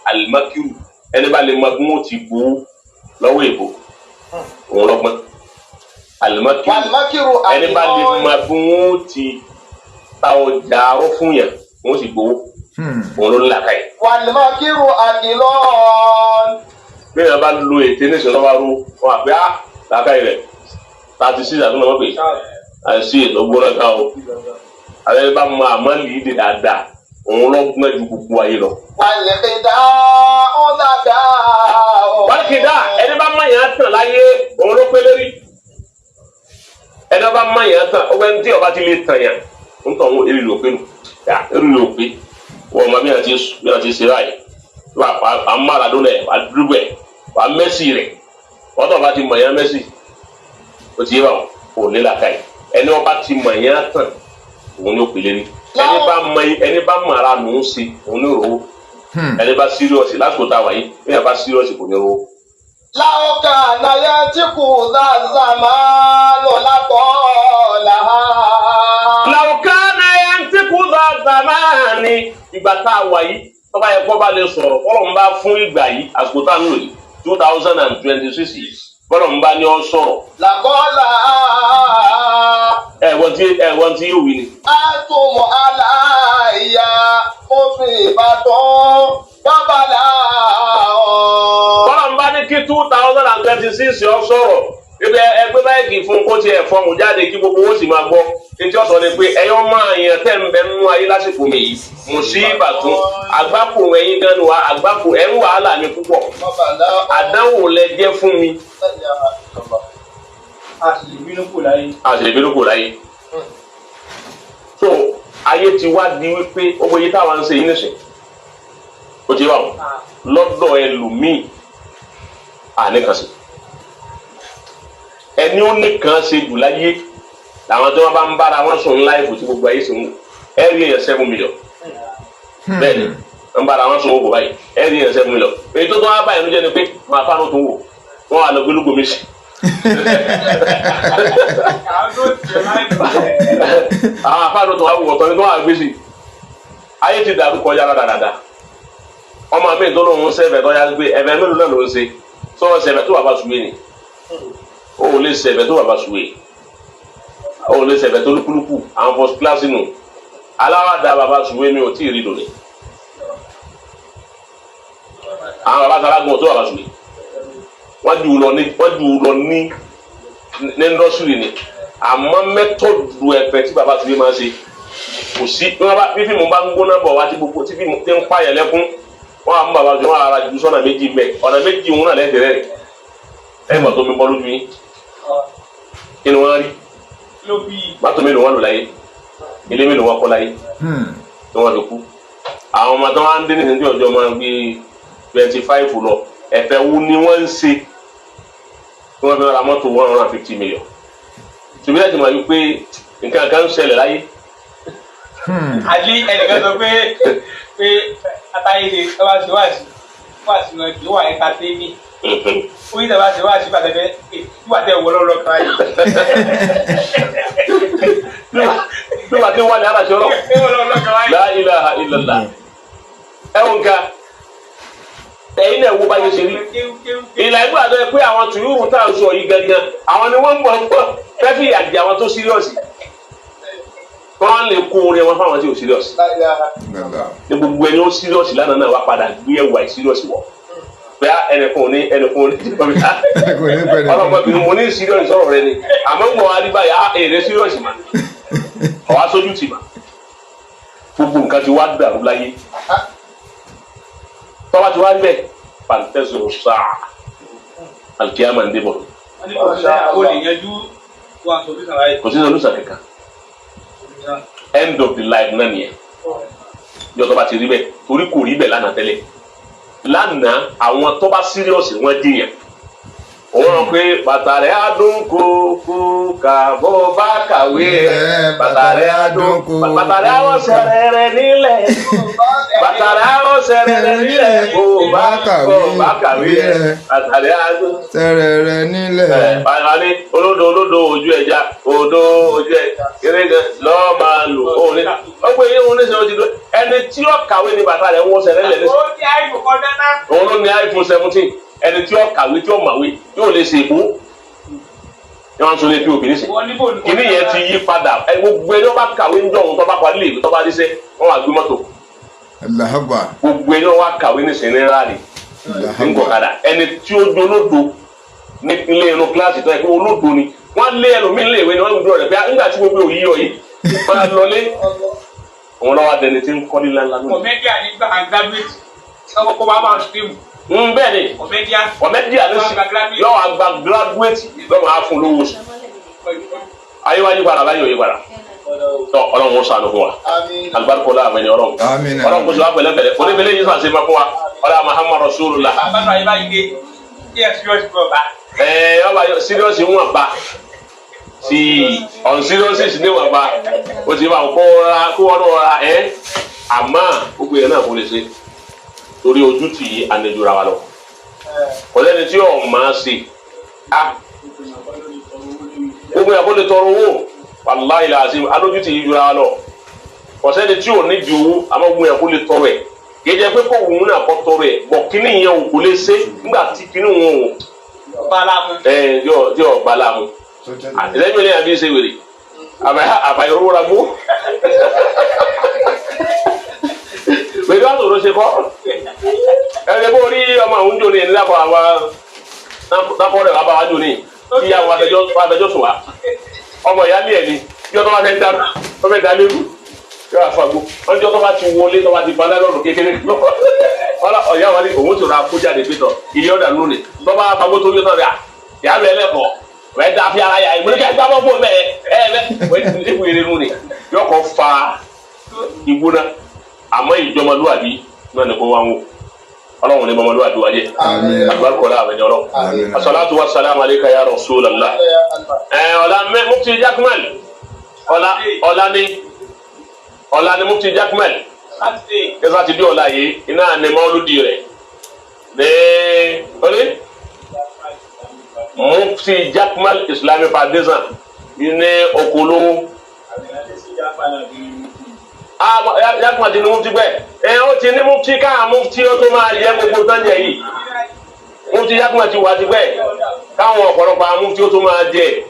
àlìmákírù ẹni bá lè mọ bí wọ́n ti gbowó lọ́wọ́ èbó òun lọ́gbọ́n. Àlìmákírù ẹni bá lè mọ bí wọ́n ti ta ọjà arọ́ fún yàn wọ́n sì gbowó òun ló ń làkà yìí. Wàlímákírù àkìlọ́. bí wọn bá lo ète ní ìṣẹ̀lẹ̀ wọn wọn àpẹ làkà yìí rẹ 36 àtúnà wọn pè àìsí ìlọgbọn náà ká o àlẹ bá mọ àmọ́ lìí dè dáadáa òun lọ gbọ́n ju gbogbo ayé lọ. Wàlíkìdá ọ̀dàdà. Wàlíkìdá ẹni bá mọ̀ yẹn tàn láyé òun ló pé lórí ẹni bá mọ̀ yẹn tàn ọgbẹ́ ní tí ọba ti lè tàn yẹn ń tọ̀ wọn èrè lò pé nù èrè lò pé wọ́n mọ bí wọ́n ti ṣe báyìí wà á Maradona ẹ̀ wà á dúró ẹ̀ wà á Messi rẹ̀ wọ́n tọ̀ bá ti mọ̀ yẹn Messi ó ti yé wa ò ní làkàyè ẹni wọ́n bá ti mọ̀ yẹn tàn òun ní òpè lérí ẹni bá mọ̀ ara nù ún sí òun ní òróró ẹni bá síríọ̀sì lásìkò tá a wà yìí ẹni bá síríọ̀sì kò ní òróró. Láwùká náyà tí kò dáadáa máa lọ lápọ̀ làá. Láwùká náyà tí kò dáadáa máa ní ìgbà tá a wà yìí tọ́ba yẹ kó bá lè sọ̀rọ̀ bọ́lọ̀ ń bá fún ìgbà yìí àsìkò tá a ń lò yìí 2026 bọ́lọ̀ ń bá ní ọ sọ̀rọ̀. Làkọ́lá. Ẹ̀wọ̀n tí yóò wí ni. A tó mọ̀ aláìyá mo fi ìbátan bábàlá ọ̀. Bọ́lọ̀ ń bá ní kí 2026 ọ sọ̀rọ̀ ẹgbẹ́ báyìí fún kó tiẹ̀ fọ́ọ̀mù jáde kí gbogbo owó sì máa gbọ́ ní tí ó sọ ni pé ẹyọ máa yàn tẹ́ ń bẹ nínú ayé lásìkò mi yìí mùsíbà tún àgbákò ẹ̀yin gan ni wà àgbákò ẹ̀ ń wàhálà mi púpọ̀ àdánwò lẹ jẹ́ fún mi. a sì lè bínú kò láyé. so ayé ti wá di wípé owó yìí táwa ń ṣe yìí nìṣẹ́ ó ti wà wọ́n lọ́dọ̀ ẹlòmíì àníkànṣe ẹni ó nìkan ṣe jù láyé làwọn tí wọn bá ń bára wọn sùn láìpù tí gbogbo ayé sì ń wò ẹrí èèyàn 7 million bẹ́ẹ̀ ni wọn bára wọn sùn wò báyìí ẹrí èèyàn 7 million èyí tó tó wá báyìí ló jẹ́ ni pé wọn àfáànù tó wò wọn wà lọ gbélúgbò méjì. àwọn àfáànù tó wà wò ọ̀tọ̀ ni tó wà gbé sí ayé ti dàrú kọjá dáadáa ọmọ mi tó lóun sẹfẹ tó yá gbé ẹ̀fẹ̀ mélòó náà ló ń ṣe sọ sẹfẹ tó wà bá sùn mí ni o lè sẹ̀fẹ̀ tó bàbá suwe o lè sẹ̀fẹ̀ tó lúkúlùkù àwọn first class nù aláwàdà bàbá suwe mi ò tí ì rí lónìí àwọn bàbá sàlágùn tó bàbá suwe wọ́n jù lọ ní indọ́sírì ni àmọ́ mẹ́tọ́dù ẹ̀fẹ̀ tí bàbá suwe máa ń ṣe kò sí bí fíìmù bá ń gbóná bọ̀ wá tí gbogbo tí fíìmù ti ń pààyàn lẹ́kún wọ́n á mú bàbá suwe wọ́n á ra jù sọ́nà méjì mẹ́ ọ̀nà méjì òun náà lẹ́sẹ̀ rẹ̀ ẹgbà tó mi bọ́ lójú yín inú wọn rí bàtò mélòó wọn lò láyé ilé mélòó wọn kọ́ láyé tí wọ́n fi kú àwọn ọmọ tó wá ń dé nísìnyí tí ọjọ́ máa ń gbé 25 lọ ẹ̀fẹ̀ wo ni wọ́n ń ṣe tí wọ́n fi ra mọ́tò 150 million tùbí láti mọ̀ wípé nǹkan kan ń ṣẹlẹ̀ láyé. àlí ẹnìkan sọ pé àtàyè ni ẹ bá ṣe wá sí wá sí wọn kì í wà ẹ̀ka tẹ́mí ó yí tẹ̀wá sí wá sí bàtẹ́fẹ́ nígbà tẹ̀ wọ́n lọ́rọ́ kan yìí. nígbà tí wọ́n ní aláṣẹ ọlọ́run la ilaha illallah ẹ̀wọ̀n ká ẹ̀yin náà wo báyìí ṣe rí ìlà ìgbà tó yẹ pé àwọn tùyúrù tá à ń sọ yìí gangan àwọn ni wọ́n ń bọ̀ fẹ́ fi àjẹ àwọn tó síríọ̀sì wọ́n lè kó orin wọn fáwọn tí ò síríọ̀sì ní gbogbo ẹni ó síríọ̀sì lánàá náà wá padà gbé ẹwà ìsíríọ̀sì wọ̀ bẹ́ẹ̀ ẹnìkan ò ní ọlọ́mọbìnrin mo ní síríọ̀sì sọ̀rọ̀ rẹ ni àmọ́ ń bọ̀ wá rí báyìí èrè síríọ̀sì mà ọ̀wá sójú tì mà gbogbo nǹkan ti wá dàrú láyé tọ́wá ti wá ń bẹ̀ pàǹtẹ́sì sáà alikiyama ń débọ̀. kò sí solution kankan end of the life náà nìyẹn yọ tó bá ti rí bẹ́ẹ̀ torí kò rí bẹ́ẹ̀ lánàá tẹ́lẹ̀ lánàá àwọn tó bá serious wọ́n dìyàn wọ́n pe bàtà rẹ̀ adùn kókó kàbọ̀ bá kàwé rẹ̀ bàtà rẹ̀ adùn kókó bàtà rẹ̀ àwọn sẹ̀rẹ̀ nílẹ̀ bàtà rẹ̀ àwọn sẹ̀rẹ̀ nílẹ̀ kó bá kàwé rẹ̀ bàtà rẹ̀ adùn sẹ̀rẹ̀ nílẹ̀. bàtàlẹ́ olódo ojú ẹja odò ojú ẹja kéréje lọ́ọ́ máa lò ó ní ọgbẹ́ yìí wọn ní sẹ́wọ́n ti dọ́ ẹni tí ó kàwé ní bàtà rẹ̀ wọ́n sẹ̀rẹ̀ lẹ̀ ní. òun ló ní iPhone 17 ẹni tí ó kàwé tí ó màwé yóò lè ṣe èbó yóò wọn tún lè fi òbí sí kíní yẹn ti yí padà gbogbo ẹni wọn bá kàwé ń dọ̀hún tó bá parí lè tó bá díṣẹ́ wọn wà gbé mọ́tò gbogbo ẹni wọn wá kàwé ní sẹ́nẹ́rálì ńgọ̀kadà ẹni tí ó dolódo ní ilé inú kíláàsì tó yẹ kó olódo ni wọn lé ẹlòmíín lè wé ni wọn ń dúró rẹ bí nígbà tí gbogbo òyìí yọ yìí máa lọlé òun lọ́wọ́ adẹni tí ń kọ́ ní ńláńlá lónìí. kọ̀mẹ́díà nígbà graduate ọkọ̀ bá máa stream. bẹ́ẹ̀ ni kọ̀mẹ́díà ló sì yọ àgbà graduate lọ́wọ́ á fún lówó sùn ayé wájú padà báyìí òye padà tọ́ ọlọ́run ó sànù fún wa alibarika ọlá àmì ni ọlọ́run ọlọ́run kò sí wa pẹ̀lẹ́pẹ̀lẹ́ oníbẹ̀lẹ́ yìí sàn sí ma fún wa ọlá Muhammad Rasulullah. àbájọ ayé báyìí gé díẹ̀ serious bọ̀ bá. ọba serious wọn bá sí on serious ní wọn bá o ti bá kó wọn náà ra àmọ́ gbogbo yẹn náà kò lè ṣe torí ojú ti ànejura wa lọ ọ̀lẹ́ni tí ọ̀ máa ṣe gbogbo yẹn kó lè tọrọ owó wàláhì làásìm alójú ti yíjura wa lọ ọ̀sẹ́ni tí ò ní ju owó àmọ́ gbogbo yẹn kó lè tọrọ ẹ̀ gẹ́gẹ́ pé kó òun náà kọ́ tọrọ ẹ̀ bọ̀ kíní yẹn ò kò lè ṣe nígbà tí kíní wọn ò balamu yóò balamu àtẹlẹ́yìn ní àbí ṣe wèrè àbáyọ̀rọ̀ wọ́n gbó pẹ̀lú àtòrò ṣe kọ́ ẹ̀rẹ́ bó rí ọmọ àwọn jò ní ẹni lápò àwọn lápò rẹ̀ wàá bá wá jò ní kí àwọn abẹjọ́ sùn wá ọmọ ìyá ní ẹni kí ọtọ́ bá fẹ́ dá lérú kí wọ́n àfagbó wọ́n tí ọtọ́ bá ti wọlé tọ́ bá ti balẹ̀ lọ́rùn kékeré ọ̀yá wa ní òun tó ra kó jáde pé tọ̀ iye ọ̀dà lónìí tọ́ bá fagbó tó yọ tọ́ rẹ̀ yà lọ ẹlẹ́kọ̀ọ́ wẹ́ẹ́ dá fi ara yà ìgbóni ká gbá bọ́ bẹ́ẹ̀ wẹ́ẹ́ nù ni yọkọ̀ fa ìgbóná àmọ́ ìjọmọlúwàbí náà ní kó wá ń wò ọlọ́run ní mọmọlúwàbí wáyé àgbàkọ̀lá àwẹ̀ni ọlọ́run asọ́látù wa sàlámù alayka ya Rasulallah ọ̀la mufti Jakmal ọ̀la ni mufti Jakmal kẹsàn ti bí ọ̀la yìí iná ní mọ́lúdì rẹ̀ ní ọ̀lẹ́ mufti Jakmal Islamic Foundation ní Okolowo Jakmal ti ní mufti gbẹ ó ti ní mufti káà mufti ó tó máa yẹ gbogbo tánjẹ yìí mufti Jakmal ti wà ti gbẹ káwọn ọ̀pọ̀lọpọ̀ mufti ó tó máa jẹ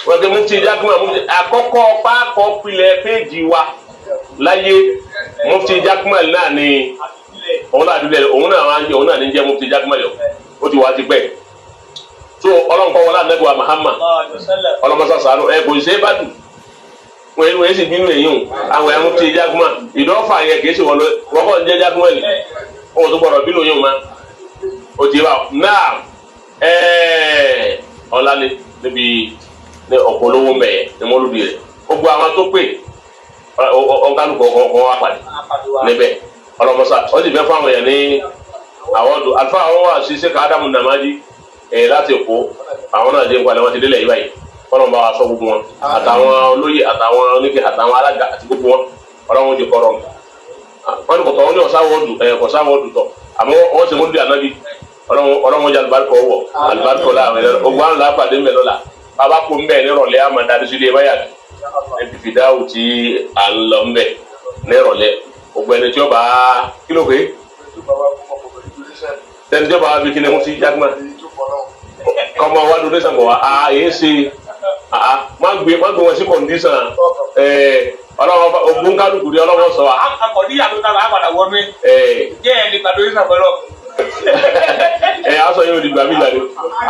wọ́n ti mufti Jakmal mufti àkọ́kọ́ pákọ́ pilẹ̀ péjì wa láyé mufti Jakmal náà ni òun náà dúdẹ òun náà ní jẹ mufti Jakmal yọ ó ti wà ti gbẹ so ọlọ́nkọ́ wọlé àdẹ́gbà Muhammad ọlọ́mọsá sànú kò ṣe é bá dùn wọ́n sì bínú èyí o àwọn ẹ̀rù ti Jakmal ìdọ́fà yẹn kì í ṣe wọ́n kọ́ ń jẹ́ Jakmal wọ́n tó gbọ́dọ̀ bínú yìí o ma o ti wà náà ọ̀la ni níbi ọ̀pọ̀lọpọ̀ mẹ́ẹ̀ ní mọ́lúdi rẹ̀ gbogbo àwọn tó pè ọ̀gánukọ̀ ọ̀kan wà pàdé níbẹ̀ ọlọ́mọsá ó sì fẹ́ fún àwọn yẹn ní àwọn ọdún àlùfáà àwọn wà sí sẹ́ka Ádámù Nàmájí láti Èkó àwọn náà dé nǹkan àwọn ti délẹ̀ yìí báyìí kọ́nà bá wa sọ gbogbo wọn àtàwọn olóyè àtàwọn oníkè àtàwọn alága àti gbogbo wọn ọlọ́run ti kọ́rọ̀ wọ́n ní kọ̀tọ̀ wọ́n ní ọ̀sáwọ́dù tọ̀ àmọ́ wọ́n ṣe mọ́lúdì ànábì ọlọ́run jẹ́ alùbáríkọ̀ wọ̀ alùbáríkọ̀ láàrin ogun àrùn lápàdé ńbẹ lọ́la bàbá kó ńbẹ nírọ̀lẹ́ àmọ́ dáadé sílé báyà ẹbí fìdáwù tí à ń lọ ńbẹ nírọ̀lẹ́ ogun ẹni tí ó bá kílò pé tẹni tí ó bá wá bí kí ni wọ́n ti jágbọ́n kọ́mọ wa donation kọ̀ wá èyí ṣe má gbé wọn sí condition ọlọ́wọ́ ogun kálukú rí ọlọ́wọ́ sọ wa. akọ̀dí yàtọ̀ tá a padà wọnú ẹ̀ jẹ́ ẹ̀ nípa donation fọlọ́. aṣọ yóò di gbàmí jáde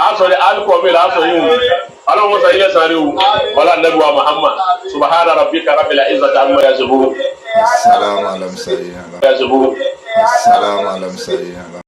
aṣọ ni alukọ mi la aṣọ yóò ọlọ́wọ́ sọ ilé sáré o wala nabi wa Muhammad subhana rabbika rabbil izzati amma yasifun. Salamu alam sayyidina. Yasifun. Salamu alam sayyidina.